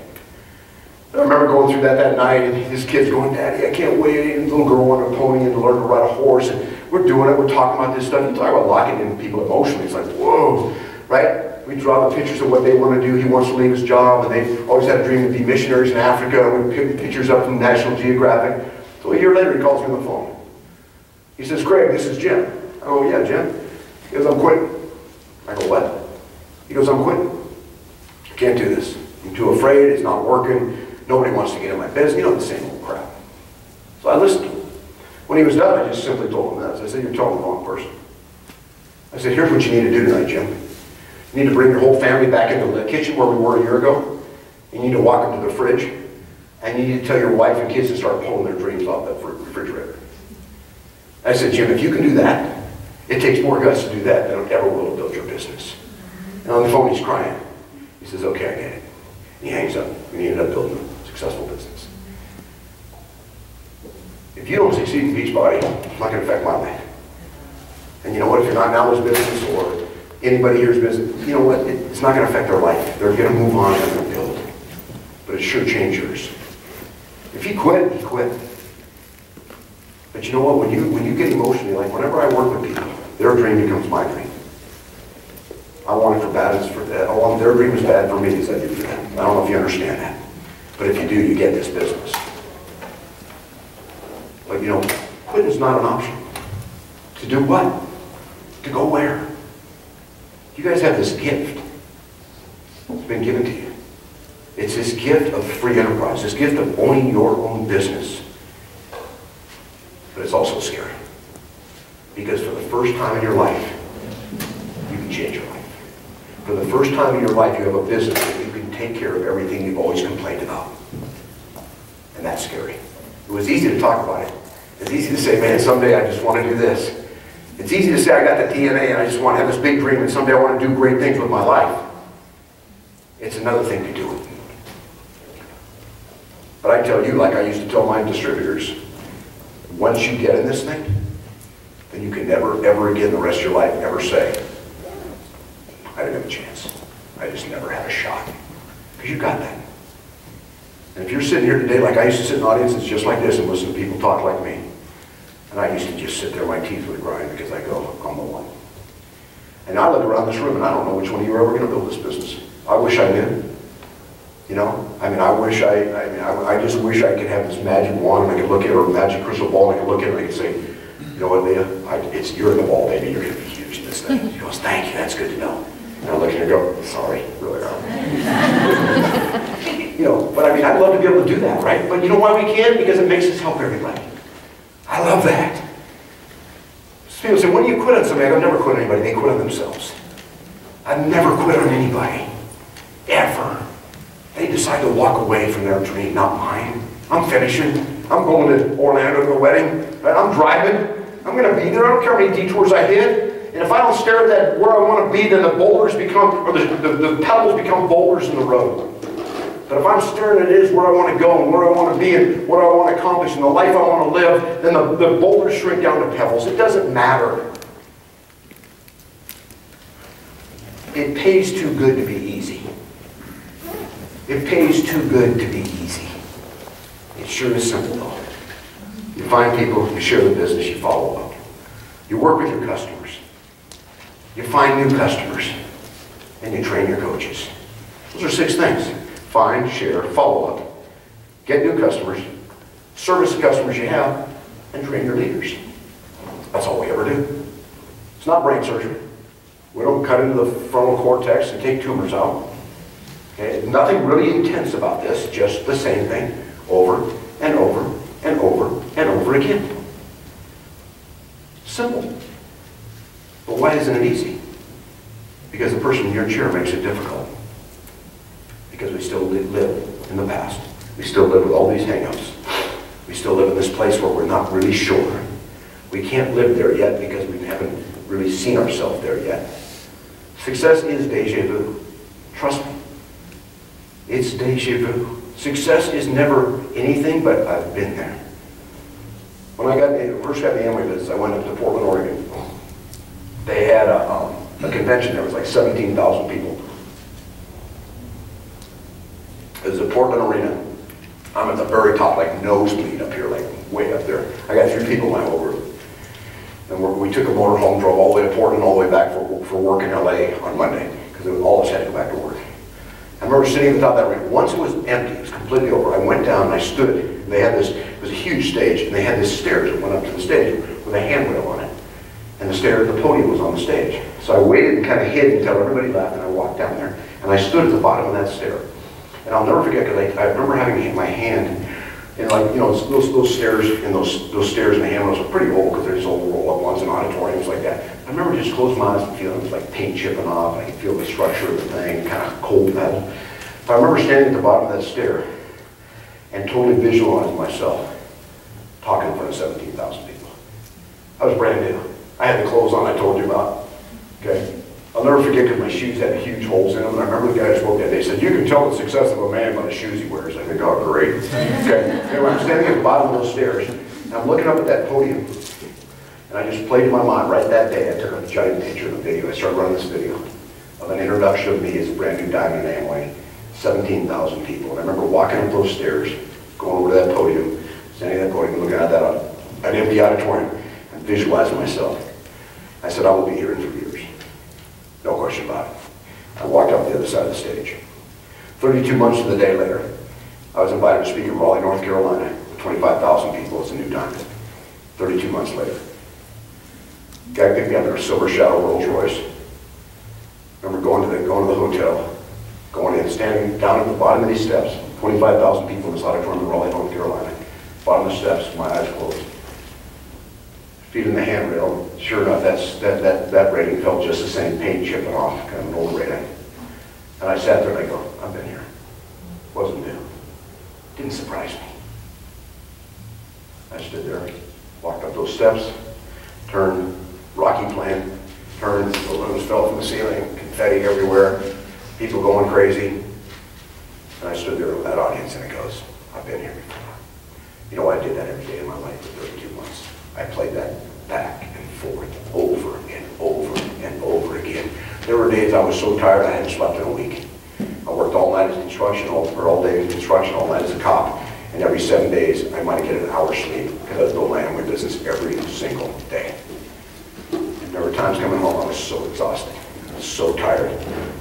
I remember going through that night, and this kid's going, Daddy, I can't wait. And the little girl wanted a pony and to learn to ride a horse. And we're doing it, we're talking about this stuff. You talk about locking in people emotionally. It's like, whoa, right? We draw the pictures of what they want to do. He wants to leave his job, and they've always had a dream to be missionaries in Africa. And we pick pictures up from National Geographic. So a year later, he calls me on the phone. He says, Craig, this is Jim. I go, yeah, Jim. He goes, I'm quitting. I go, what? He goes, I'm quitting. I can't do this. I'm too afraid. It's not working. Nobody wants to get in my business. You know, the same old crap. So I listened to him. When he was done, I just simply told him this. I said, you're telling the wrong person. I said, here's what you need to do tonight, Jim. You need to bring your whole family back into the kitchen where we were a year ago. You need to walk into the fridge. And you need to tell your wife and kids to start pulling their dreams off that refrigerator. I said, Jim, if you can do that, it takes more guts to do that than it ever will to build your business. And on the phone, he's crying. He says, okay, I get it. And he hangs up, and he ended up building a successful business. If you don't succeed in Beachbody, it's not going to affect my life. And you know what? If you're not in Alan's business or anybody here's business, you know what? It's not going to affect their life. They're going to move on and they're going to build. But it sure changed yours. If he quit, he quit. But you know what? When you get emotionally, like whenever I work with people, their dream becomes my dream. I want it for bad as for that. I want their dream as bad for me as I do for them. I don't know if you understand that. But if you do, you get this business. But you know, quitting is not an option. To do what? To go where? You guys have this gift. It's been given to you. It's this gift of free enterprise, this gift of owning your own business. But it's also scary. Because for the first time in your life, you can change your life. For the first time in your life, you have a business that you can take care of everything you've always complained about. And that's scary. It was easy to talk about it. It's easy to say, man, someday I just want to do this. It's easy to say I got the DNA and I just want to have this big dream and someday I want to do great things with my life. It's another thing to do it. But I tell you, like I used to tell my distributors, once you get in this thing, then you can never, ever again the rest of your life ever say, I didn't have a chance. I just never had a shot. Because you got that. And if you're sitting here today, like I used to sit in audiences just like this and listen to people talk like me, and I used to just sit there, my teeth would grind because I go, I'm the one. And I look around this room and I don't know which one of you are ever going to build this business. I wish I knew. You know, I mean, I just wish I could have this magic wand and I could look at it, or a magic crystal ball, and I could look at it and I could say, you know what, Leah, you're in the ball, baby. You're going to be huge in this thing. She goes, thank you, that's good to know. And I look at her and go, sorry, really are. You know, but I mean, I'd love to be able to do that, right? But you know why we can? Because it makes us help everybody. I love that. People say, when do you quit on somebody? I've never quit on anybody. They quit on themselves. I've never quit on anybody. Ever. They decide to walk away from their dream, not mine. I'm finishing. I'm going to Orlando to a wedding. I'm driving. I'm going to be there. I don't care how many detours I hit. And if I don't stare at that where I want to be, then the boulders become, or the pebbles become boulders in the road. But if I'm staring at it is where I want to go and where I want to be and what I want to accomplish and the life I want to live, then the boulders shrink down to pebbles. It doesn't matter. It pays too good to be easy. It pays too good to be easy. It sure is simple though. You find people, you share the business, you follow up. You work with your customers. You find new customers. And you train your coaches. Those are 6 things. Find, share, follow up. Get new customers. Service the customers you have. And train your leaders. That's all we ever do. It's not brain surgery. We don't cut into the frontal cortex and take tumors out. Okay? Nothing really intense about this, just the same thing over and over and over and over again. Simple. But why isn't it easy? Because the person in your chair makes it difficult. Because we still live in the past. We still live with all these hang-ups. We still live in this place where we're not really sure. We can't live there yet because we haven't really seen ourselves there yet. Success is deja vu. Trust me. It's deja vu. Success is never anything, but I've been there. When I first got the Amway business, I went up to Portland, Oregon. They had a convention. There was like 17,000 people. It was at Portland Arena. I'm at the very top, like nosebleed up here, like way up there. I got 3 people in my whole group. And we took a motor home, drove all the way to Portland, all the way back for work in LA on Monday, because all of us had to go back to work. I remember sitting at the top of that arena. Once it was empty, it was completely over, I went down and I stood, and they had this, it was a huge stage, and they had this stairs that went up to the stage with a handrail on it. And the podium was on the stage. So I waited and kind of hid until everybody left, and I walked down there, and I stood at the bottom of that stair. And I'll never forget, because I remember having my hand And like, you know, those stairs and those stairs in the handrails are pretty old because they're just old roll-up ones in auditoriums like that. I remember just closing my eyes and feeling it was like paint chipping off. I could feel the structure of the thing, kind of cold metal. But I remember standing at the bottom of that stair and totally visualizing myself talking in front of 17,000 people. I was brand new. I had the clothes on I told you about. Okay. I'll never forget because my shoes had huge holes in them, and I remember the guy who spoke that day said, "You can tell the success of a man by the shoes he wears." I think, oh, great. Okay. Anyway, I'm standing at the bottom of those stairs, and I'm looking up at that podium, and I just played in my mind right that day. I took a giant picture of the video. I started running this video of an introduction of me as a brand new diamond in Amway, 17,000 people. And I remember walking up those stairs, going over to that podium, standing at that podium, looking at that an empty auditorium, and visualizing myself. I said, I will be here in 3 years. No question about it. I walked up the other side of the stage. 32 months to the day later, I was invited to speak in Raleigh, North Carolina, with 25,000 people as a new diamond. 32 months later. Guy picked me up in a silver shadow Rolls Royce. Remember going to the hotel, going in, standing down at the bottom of these steps, 25,000 people in this auditorium in Raleigh, North Carolina. Bottom of the steps, my eyes closed. Feet in the handrail. Sure enough, that rating felt just the same, paint chipping off, kind of an old rating. And I sat there and I go, I've been here. Wasn't new. Didn't surprise me. I stood there, walked up those steps, turned, Rocky playing, turned, balloons fell from the ceiling, confetti everywhere, people going crazy. And I stood there with that audience and it goes, I've been here before. You know, I did that every day of my life for 32 months. I played that back and forth, over and over and over again. There were days I was so tired I hadn't slept in a week. I worked all night as construction, all day in construction, all night as a cop. And every 7 days, I might get an hour's sleep because I was building my Amway business every single day. And there were times coming home I was so exhausted. I was so tired.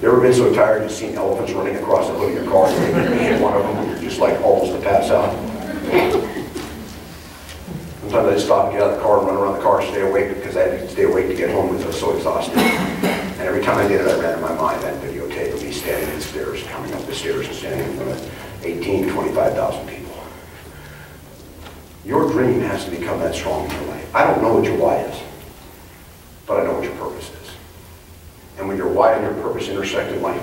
You ever been so tired you've seen elephants running across the hood of your car and you hit one of them and you're just like almost to pass out? Sometimes I just stop and get out of the car and run around the car and stay awake because I had to stay awake to get home because I was so exhausted. And every time I did it, I ran in my mind that videotape of me standing in the stairs, coming up the stairs and standing in front of 18 to 25,000 people. Your dream has to become that strong in your life. I don't know what your why is, but I know what your purpose is. And when your why and your purpose intersect in life,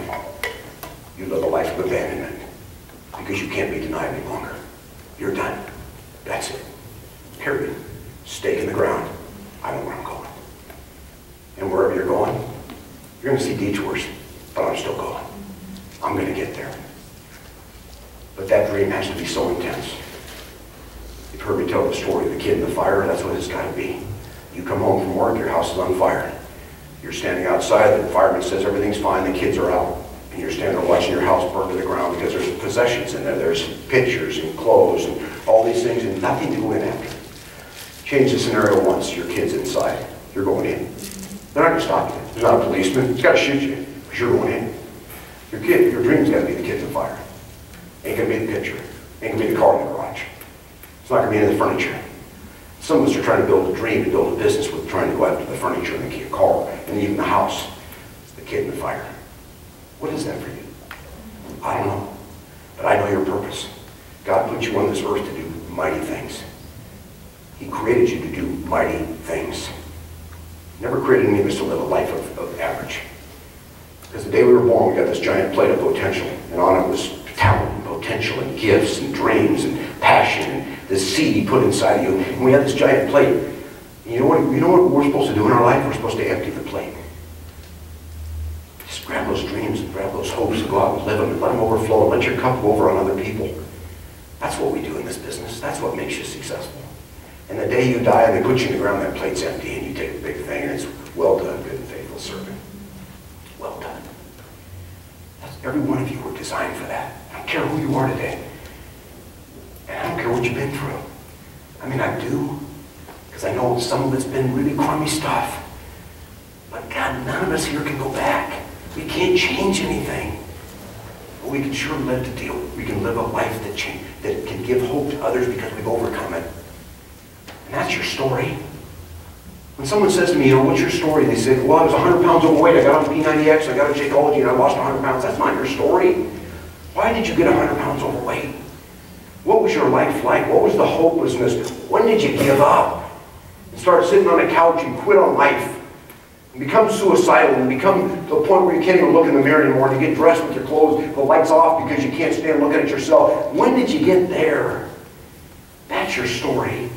you live a life of abandonment because you can't be denied any longer. You're done. That's it. Period. Stake in the ground. I know where I'm going. And wherever you're going, you're going to see detours, but I'm still going. I'm going to get there. But that dream has to be so intense. You've heard me tell the story of the kid in the fire. That's what it's got to be. You come home from work, your house is on fire. You're standing outside, the fireman says everything's fine, the kids are out. And you're standing there watching your house burn to the ground because there's possessions in there. There's pictures and clothes and all these things and nothing to go in after. Change the scenario once, your kid's inside. You're going in. They're not going to stop you. There's not a policeman. He's got to shoot you, but you're going in. Your dream's got to be the kid in the fire. Ain't going to be the picture. Ain't going to be the car in the garage. It's not going to be any of the furniture. Some of us are trying to build a dream and build a business with trying to go after the furniture and the car and even the house. The kid in the fire. What is that for you? I don't know. But I know your purpose. God put you on this earth to do mighty things. He created you to do mighty things. Never created any of us to live a life of average. Because the day we were born, we got this giant plate of potential. And on it was talent and potential and gifts and dreams and passion and this seed he put inside of you. And we had this giant plate. And you know what we're supposed to do in our life? We're supposed to empty the plate. Just grab those dreams and grab those hopes and go out and live them and let them overflow and let your cup go over on other people. That's what we do in this business. That's what makes you successful. And the day you die and they put you in the ground, that plate's empty and you take a big thing and it's, well done, good and faithful servant. Well done. Every one of you were designed for that. I don't care who you are today. And I don't care what you've been through. I mean, I do. Because I know some of it's been really crummy stuff. But God, none of us here can go back. We can't change anything. But we can sure live to deal. We can live a life that can give hope to others because we've overcome it. And that's your story. When someone says to me, you know, what's your story? They say, well, I was 100 pounds overweight. I got on P90X. I got on Shakeology, and I lost 100 pounds. That's not your story. Why did you get 100 pounds overweight? What What was your life like? What was the hopelessness? When did you give up? And start sitting on a couch and quit on life? And become suicidal and become to the point where you can't even look in the mirror anymore and you get dressed with your clothes, the lights off because you can't stand looking at yourself. When did you get there? That's your story.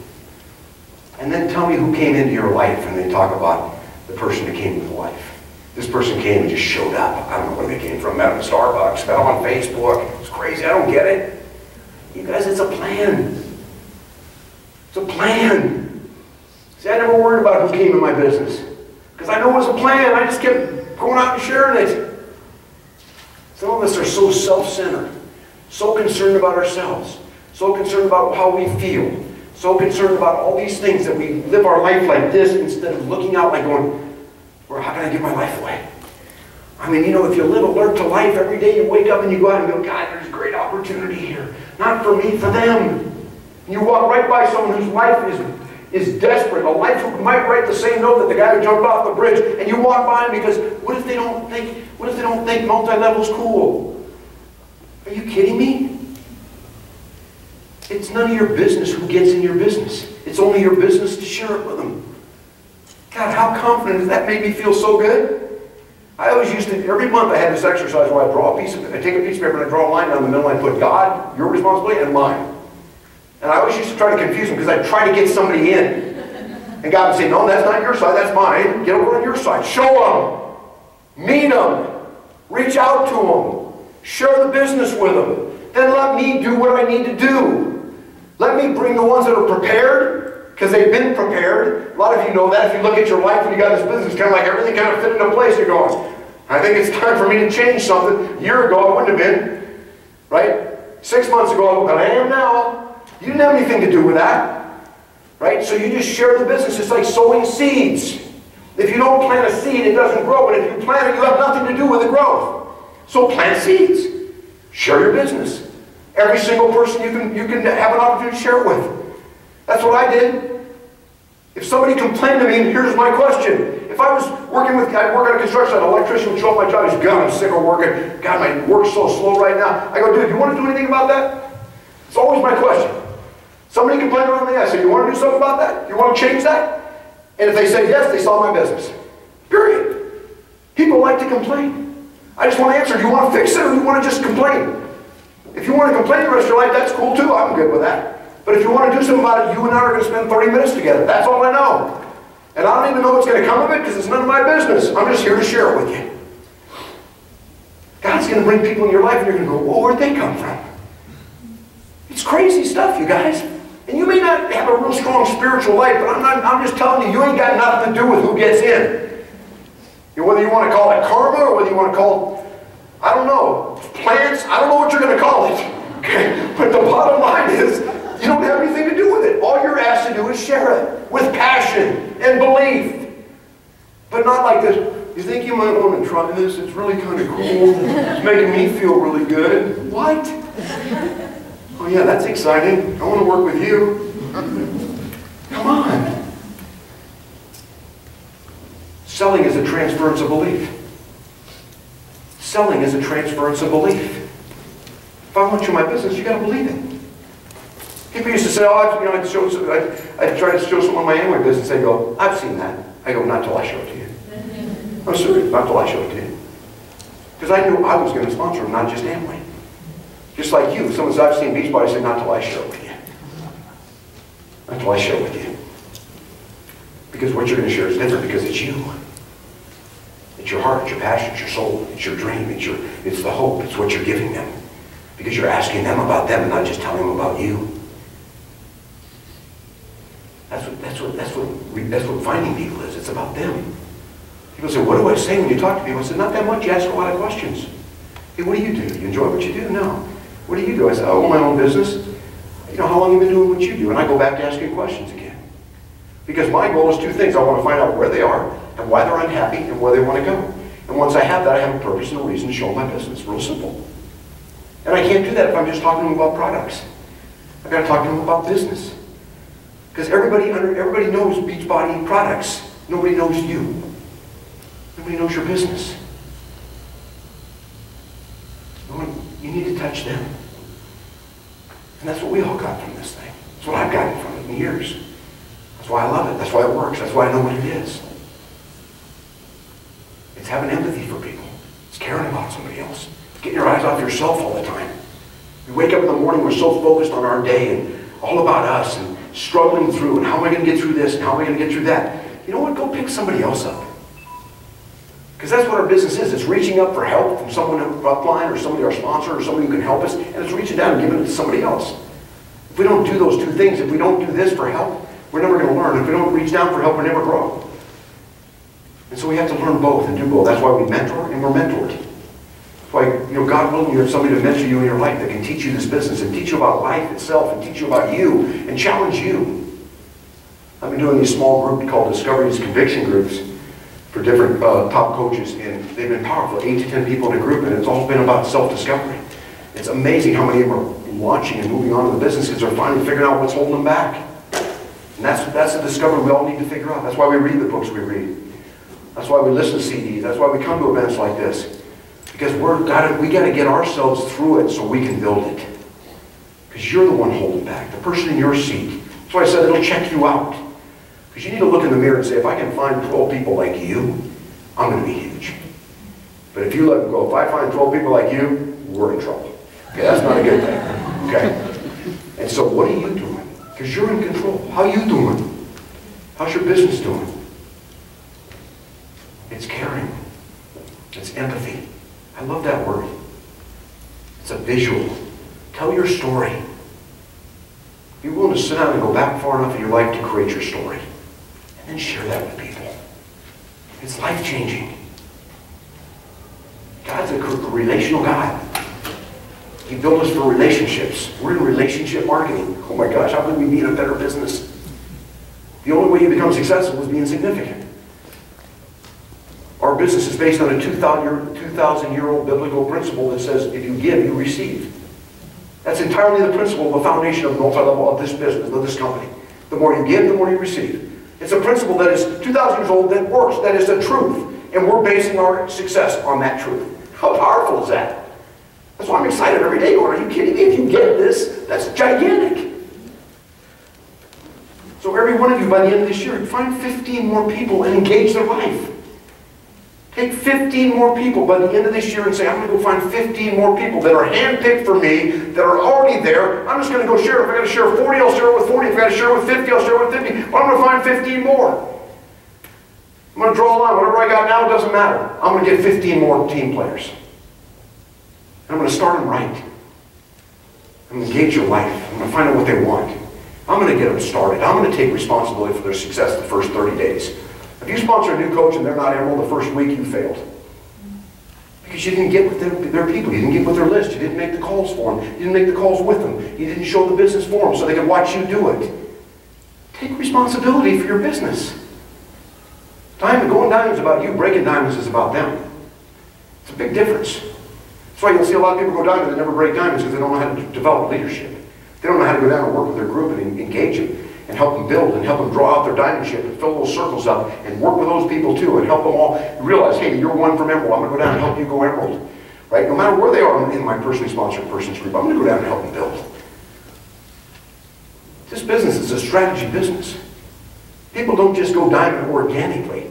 And then tell me who came into your life, and then talk about the person that came into life. This person came and just showed up. I don't know where they came from. Met them at Starbucks, met them on Facebook. It's crazy. I don't get it. You guys, it's a plan. It's a plan. See, I never worried about who came in my business. Because I know it was a plan. I just kept going out and sharing it. Some of us are so self-centered, so concerned about ourselves, so concerned about how we feel, so concerned about all these things that we live our life like this instead of looking out like going, well, how can I give my life away? I mean, you know, if you live alert to life every day, you wake up and you go out and go, God, there's a great opportunity here. Not for me, for them. And you walk right by someone whose life is desperate, a life who might write the same note that the guy who jumped off the bridge, and you walk by him because what if they don't think multi-level's cool? Are you kidding me? It's none of your business who gets in your business. It's only your business to share it with them. God, how confident does that make me feel so good? I always used to, every month I had this exercise where I draw a piece of it. I take a piece of paper and I draw a line down the middle and I put God, your responsibility, and mine. And I always used to try to confuse them because I'd try to get somebody in. And God would say, no, that's not your side, that's mine. Get over on your side. Show them. Meet them. Reach out to them. Share the business with them. Then let me do what I need to do. Let me bring the ones that are prepared, because they've been prepared. A lot of you know that. If you look at your life and you got this business, kind of like everything kind of fit into place. You're going, I think it's time for me to change something. A year ago, I wouldn't have been. Right? 6 months ago, but I am now. You didn't have anything to do with that. Right? So you just share the business. It's like sowing seeds. If you don't plant a seed, it doesn't grow. But if you plant it, you have nothing to do with the growth. So plant seeds. Share your business. Every single person you can have an opportunity to share it with. That's what I did. If somebody complained to me, here's my question. If I was working with, I work on a construction site, an electrician would show up my job, he's, God, I'm sick of working. God, my work's so slow right now. I go, dude, you want to do anything about that? It's always my question. Somebody complained to me, I say, you want to do something about that? You want to change that? And if they say yes, they solve my business. Period. People like to complain. I just want to answer, do you want to fix it or do you want to just complain? If you want to complain the rest of your life, that's cool too. I'm good with that. But if you want to do something about it, you and I are going to spend 30 minutes together. That's all I know. And I don't even know what's going to come of it because it's none of my business. I'm just here to share it with you. God's going to bring people in your life and you're going to go, well, where'd they come from? It's crazy stuff, you guys. And you may not have a real strong spiritual life, but I'm just telling you, you ain't got nothing to do with who gets in. You know, whether you want to call it karma or whether you want to call it, I don't know, plants, I don't know what you're going to call it. Okay? But the bottom line is, you don't have anything to do with it. All you're asked to do is share it with passion and belief. But not like this, you think you might want to try this? It's really kind of cool. It's making me feel really good. What? Oh yeah, that's exciting. I want to work with you. Come on. Selling is a transference of belief. Selling is a transference of belief. If I want you in my business, you got to believe it. People used to say, oh, I'd try to show someone my Amway business. They go, I've seen that. I go, not till I show it to you. I'm serious, not till I show it to you. Because I knew I was going to sponsor them, not just Amway. Just like you. If someone says, I've seen Beachbody, I said, not till I share it with you. Not till I share it with you. Because what you're going to share is different because it's you. It's your heart, it's your passion, it's your soul, it's your dream, it's the hope, it's what you're giving them. Because you're asking them about them and not just telling them about you. That's what finding people is. It's about them. People say, what do I say when you talk to people? I said, not that much. You ask a lot of questions. Hey, what do? You enjoy what you do? No. What do? I said, I own my own business. You know, how long have you been doing what you do? And I go back to asking questions again. Because my goal is two things. I want to find out where they are and why they're unhappy and where they want to go. And once I have that, I have a purpose and a reason to show my business. Real simple. And I can't do that if I'm just talking to them about products. I've got to talk to them about business. Because everybody knows Beachbody products. Nobody knows you. Nobody knows your business. You need to touch them. And that's what we all got from this thing. That's what I've gotten from it in years. That's why I love it. That's why it works. That's why I know what it is. It's having empathy for people. It's caring about somebody else. It's getting your eyes off yourself all the time. We wake up in the morning, we're so focused on our day and all about us and struggling through and how am I going to get through this and how am I going to get through that. You know what? Go pick somebody else up. Because that's what our business is. It's reaching up for help from someone upline or somebody, our sponsor, or somebody who can help us, and it's reaching down and giving it to somebody else. If we don't do those two things, if we don't do this for help, we're never going to learn. If we don't reach down for help, we're never grow. And so we have to learn both and do both. That's why we mentor and we're mentored. That's why, God willing, you have somebody to mentor you in your life that can teach you this business and teach you about life itself and teach you about you and challenge you. I've been doing these small groups called Discoveries Conviction Groups for different top coaches, and they've been powerful, 8 to 10 people in a group, and it's all been about self-discovery. It's amazing how many of them are launching and moving on to the business because they're finally figuring out what's holding them back. And that's a discovery we all need to figure out. That's why we read the books we read. That's why we listen to CDs. That's why we come to events like this. Because we got to get ourselves through it so we can build it. Because you're the one holding back, the person in your seat. That's why I said it'll check you out. Because you need to look in the mirror and say, if I can find 12 people like you, I'm going to be huge. But if you let them go, if I find 12 people like you, we're in trouble. Okay, that's not a good thing. Okay? And so what are you doing? Because you're in control. How are you doing? How's your business doing? It's caring. It's empathy. I love that word. It's a visual. Tell your story. Be willing to sit down and go back far enough in your life to create your story. And then share that with people. It's life-changing. God's a relational God. He built us for relationships. We're in relationship marketing. Oh my gosh, how can we be in a better business? The only way you become successful is being significant. Our business is based on a 2,000-year-old biblical principle that says, if you give, you receive. That's entirely the principle, the foundation of the multi-level of this business, of this company. The more you give, the more you receive. It's a principle that is 2,000 years old that works, that is the truth. And we're basing our success on that truth. How powerful is that? That's why I'm excited every day going, are you kidding me? If you get this, that's gigantic. So every one of you, by the end of this year, find 15 more people and engage their life. Take 15 more people by the end of this year and say, I'm going to go find 15 more people that are handpicked for me, that are already there. I'm just going to go share. If I got to share 40, I'll share it with 40. If I got to share it with 50, I'll share it with 50. But I'm going to find 15 more. I'm going to draw a line. Whatever I got now, it doesn't matter. I'm going to get 15 more team players. And I'm going to start them right. I'm going to engage your life. I'm going to find out what they want. I'm going to get them started. I'm going to take responsibility for their success the first 30 days. If you sponsor a new coach and they're not Emerald the first week, you failed. Because you didn't get with their people. You didn't get with their list. You didn't make the calls for them. You didn't make the calls with them. You didn't show the business for them so they could watch you do it. Take responsibility for your business. Going diamond is about you. Breaking diamonds is about them. It's a big difference. That's why you'll see a lot of people go diamond that never break diamonds because they don't know how to develop leadership. They don't know how to go down and work with their group and engage them. And help them build and help them draw out their diamondship and fill those circles up and work with those people too and help them all realize, hey, you're one from Emerald. I'm going to go down and help you go Emerald. Right? No matter where they are in my personally sponsored persons group, I'm going to go down and help them build. This business is a strategy business. People don't just go diamond organically.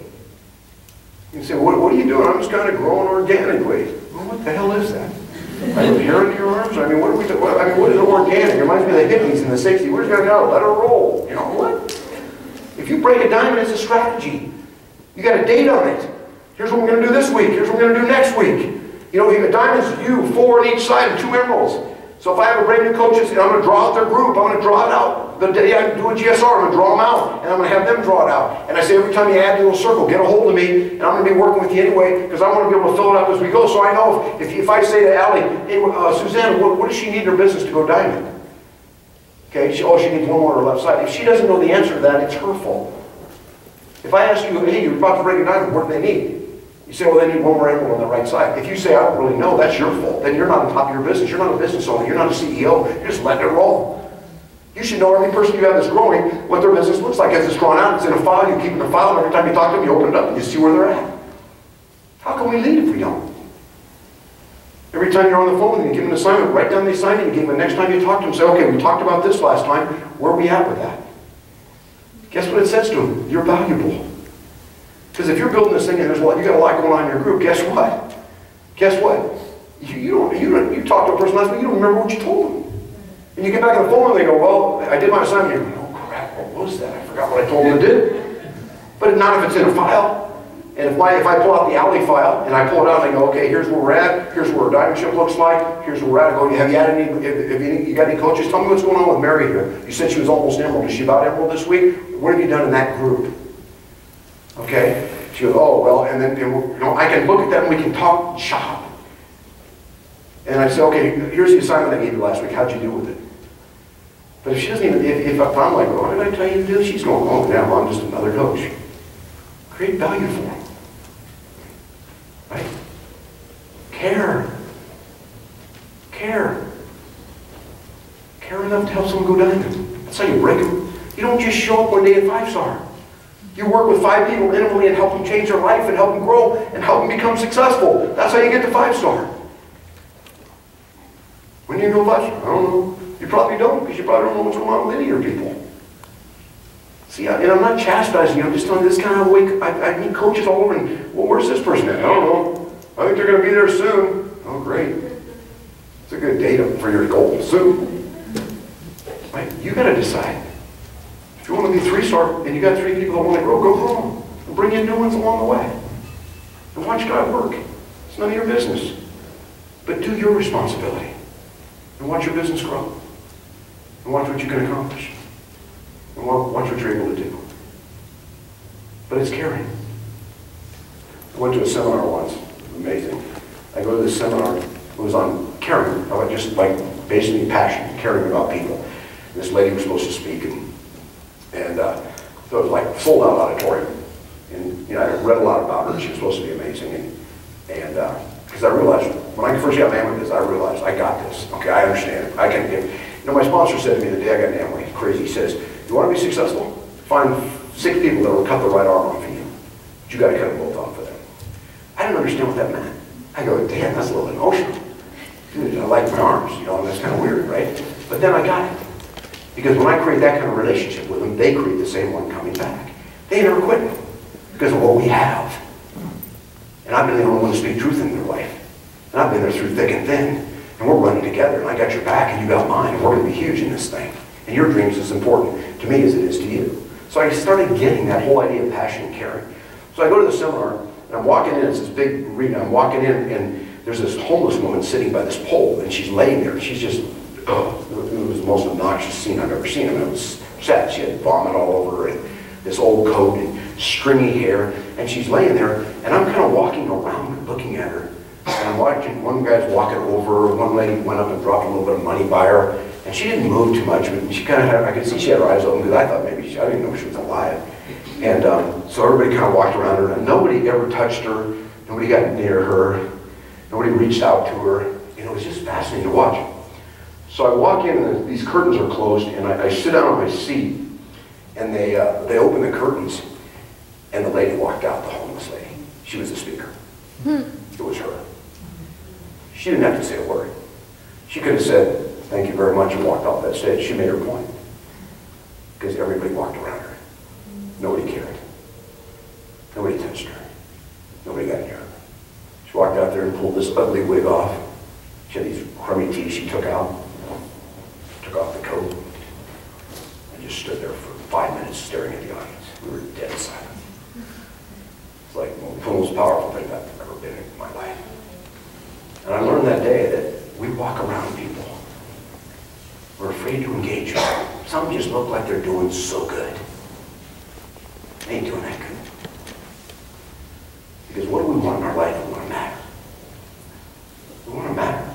You say, what are you doing? I'm just kind of growing organically. Well, what the hell is that? I have hair under your arms? I mean, what are we doing? I mean, what is organic? It reminds me of the hippies in the 60s. We're just going to go, let her roll. You know what? If you break a diamond, it's a strategy. You got a date on it. Here's what we're going to do this week. Here's what we're going to do next week. You know, a diamond's you, 4 on each side, and 2 emeralds. So if I have a brand new coach, I'm going to draw out their group. I'm going to draw it out. The day I do a GSR, I'm going to draw them out. And I'm going to have them draw it out. And I say every time you add a little circle, get a hold of me. And I'm going to be working with you anyway because I want to be able to fill it up as we go. So I know if I say to Allie, hey, Suzanne, what does she need in her business to go diamond? Okay, she needs one more on her left side. If she doesn't know the answer to that, it's her fault. If I ask you, hey, you're about to break a diamond, what do they need? You say, well, they need one more emerald on the right side. If you say, I don't really know, that's your fault. Then you're not on top of your business. You're not a business owner. You're not a CEO. You're just letting it roll. You should know every person you have that's growing, what their business looks like as it's drawn out. It's in a file. You keep it in a file. And every time you talk to them, you open it up and you see where they're at. How can we lead if we don't? Every time you're on the phone with them, you give them an assignment, write down the assignment you gave them. Next time you talk to them, say, okay, we talked about this last time. Where are we at with that? Guess what it says to them? You're valuable. Because if you're building this thing and you got a lot going on in your group, guess what? Guess what? You talked to a person last week, you don't remember what you told them. And you get back on the phone and they go, well, I did my assignment. You go, oh crap, what was that? I forgot what I told them to do. But not if it's in a file. And if I pull out the alley file and I pull it out and I go, okay, here's where we're at, here's what our diamond ship looks like, here's where we're at. I go, have you had you got any coaches? Tell me what's going on with Mary here. You said she was almost emerald. Is she about emerald this week? What have you done in that group? Okay? She goes, oh, well, and then I can look at that and we can talk and shop. And I say, okay, here's the assignment I gave you last week. How'd you do with it? But if she doesn't even, if I'm like, what did I tell you to do? She's going, oh, yeah, well, I'm just another coach. Create value for them. Right? Care. Care. Care enough to help someone go diamond. That's how you break them. You don't just show up one day at 5-star. You work with 5 people intimately and help them change their life and help them grow and help them become successful. That's how you get to 5-star. When do you go 5-star? I don't know. You probably don't, because you probably don't know what's going on with any of your people. See, and I'm not chastising you, I'm just telling you this kind of way. I meet coaches all over, and, well, where's this person at? I don't know. I think they're going to be there soon. Oh, great. It's a good date for your goal. Soon. Right? You got to decide. If you want to be 3-star, and you got 3 people that want to grow, go grow them. And bring in new ones along the way. And watch God work. It's none of your business. But do your responsibility. And watch your business grow. And watch what you can accomplish. And watch what you're able to do. But it's caring. I went to a seminar once. Amazing. I go to this seminar. It was on caring. About just like basically passion, caring about people. And this lady was supposed to speak, and so it was like sold out auditorium. And I read a lot about her. She was supposed to be amazing. And because I realized when I first got my Amway, I realized I got this. Okay, I understand it. I can give. My sponsor said to me the day I got an Amway, crazy. He says, "You want to be successful? Find 6 people that will cut the right arm off for you. But you got to cut them both off for them." I didn't understand what that meant. I go, damn, that's a little emotional. Dude, I like my arms, and that's kind of weird, right? But then I got it. Because when I create that kind of relationship with them, they create the same one coming back. They never quit because of what we have. And I've been the only one to speak truth in their life. And I've been there through thick and thin. And we're running together. And I got your back and you got mine. And we're going to be huge in this thing. And your dreams is as important to me as it is to you. So I started getting that whole idea of passion and caring. So I go to the seminar, and I'm walking in. It's this big arena. I'm walking in, and there's this homeless woman sitting by this pole. And she's laying there. She's just, it was the most obnoxious scene I've ever seen. I mean, it was sad. She had vomit all over her, and this old coat, and stringy hair. And she's laying there, and I'm kind of walking around looking at her. And I'm watching, one guy's walking over, one lady went up and dropped a little bit of money by her, and she didn't move too much, but she kind of had, I could see she had her eyes open, because I thought maybe, I didn't know she was alive. And so everybody kind of walked around her, and nobody ever touched her, nobody got near her, nobody reached out to her, and it was just fascinating to watch. So I walk in, and these curtains are closed, and I sit down on my seat, and they open the curtains, and the lady walked out, the homeless lady. She was the speaker. It was her. She didn't have to say a word. She could have said, "Thank you very much," and walked off that stage. She made her point. Because everybody walked around her. Nobody cared. Nobody touched her. Nobody got near her. She walked out there and pulled this ugly wig off. She had these crummy teeth she took out. Took off the coat. And just stood there for 5 minutes staring at the audience. We were dead silent. It's like the most powerful thing I've ever been in my life. And I learned that day that we walk around people. We're afraid to engage them. Some just look like they're doing so good. They ain't doing that good. Because what do we want in our life? We want to matter. We want to matter.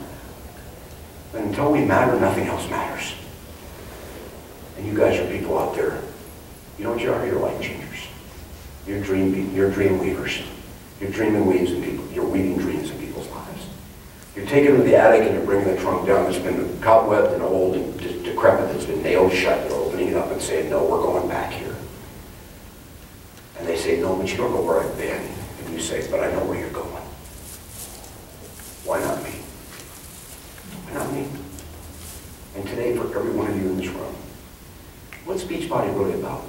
But until we matter, nothing else matters. And you guys are people out there. You know what you are? You're life changers. You're dream weavers. You're dreaming weaves in people. You're weaving dreams in people's lives. You're taking them to the attic and you're bringing the trunk down that's been cobwebbed and old and decrepit, that's been nailed shut. You're opening it up and saying, "No, we're going back here." And they say, "No, but you don't know where I've been." And you say, "But I know where you're going." Why not me? in this room. What's Beachbody really about?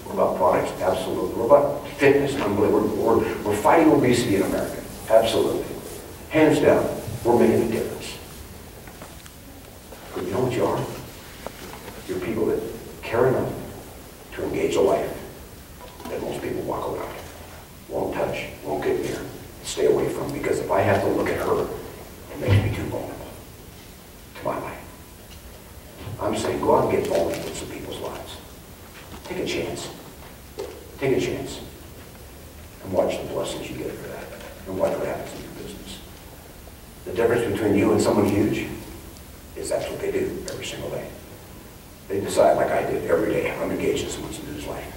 We're about products? Absolutely. We're about fitness? Unbelievable. We're fighting obesity in America? Absolutely. Hands down, we're making a difference. But you know what you are? You're people that care enough to engage a life that most people walk around, won't touch, won't get near, stay away from, because if I have to look at her, it makes me too vulnerable to my life. I'm saying go out and get vulnerable in some people's lives. Take a chance. Take a chance. And watch the blessings you get for that. And watch what happens in your business. The difference between you and someone huge is that's what they do every single day. They decide, like I did every day, I'm engaged in someone's news life.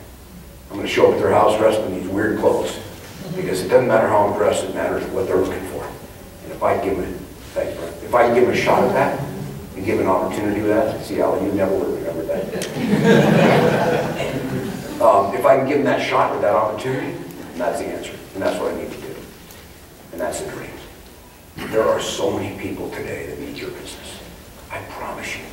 I'm going to show up at their house dressed in these weird clothes. Because it doesn't matter how I'm dressed, it matters what they're looking for. And if I give them, thanks, Brent. If I can give them a shot at that, and give an opportunity with that, see, Alan, you never would have remembered that. If I can give them that shot with that opportunity, that's the answer. And that's what I need to do. And that's the dream. There are so many people today that need your business. I promise you.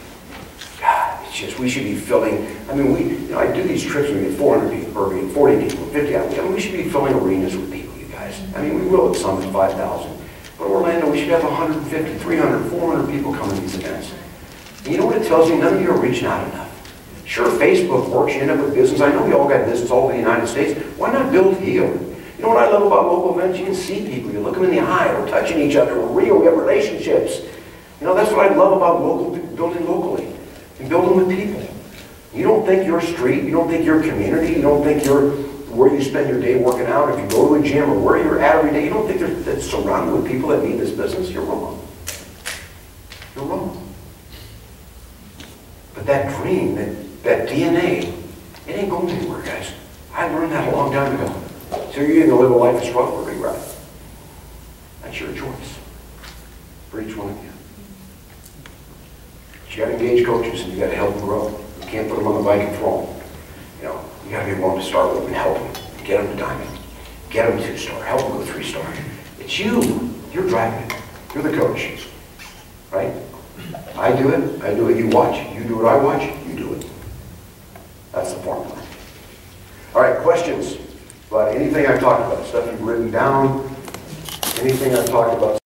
God, it's just, we should be filling, I mean, I do these trips, we get 400 people, or we get 40 people, 50, I mean, we should be filling arenas with people, you guys. I mean, we will at Summit 5,000. But Orlando, we should have 150, 300, 400 people come to these events. And you know what it tells you? None of you are reaching out enough. Sure, Facebook works, you end up with business. I know we all got business all over the United States. Why not build here? You know what I love about local events? You can see people, you look them in the eye, we're touching each other, we're real, we have relationships. You know, that's what I love about building locally. And building with people. You don't think your street, you don't think your community, you don't think where you spend your day working out, if you go to a gym or where you're at every day, you don't think that's surrounded with people that need this business? You're wrong. You're wrong. But that dream, that DNA, it ain't going anywhere, guys. I learned that a long time ago. So you're going to live a life of struggle or regret. That's your choice. For each one of you. But you got to engage coaches and you got to help them grow. You can't put them on the bike and throw them. You know, you got to be willing to start with them and help them. Get them to diamond. Get them 2-star. Help them go 3-star. It's you. You're driving it. You're the coach. Right? I do it. I do it. You watch. You do what I watch. You do it. That's the formula. All right, questions about anything I've talked about? Stuff you've written down? Anything I've talked about?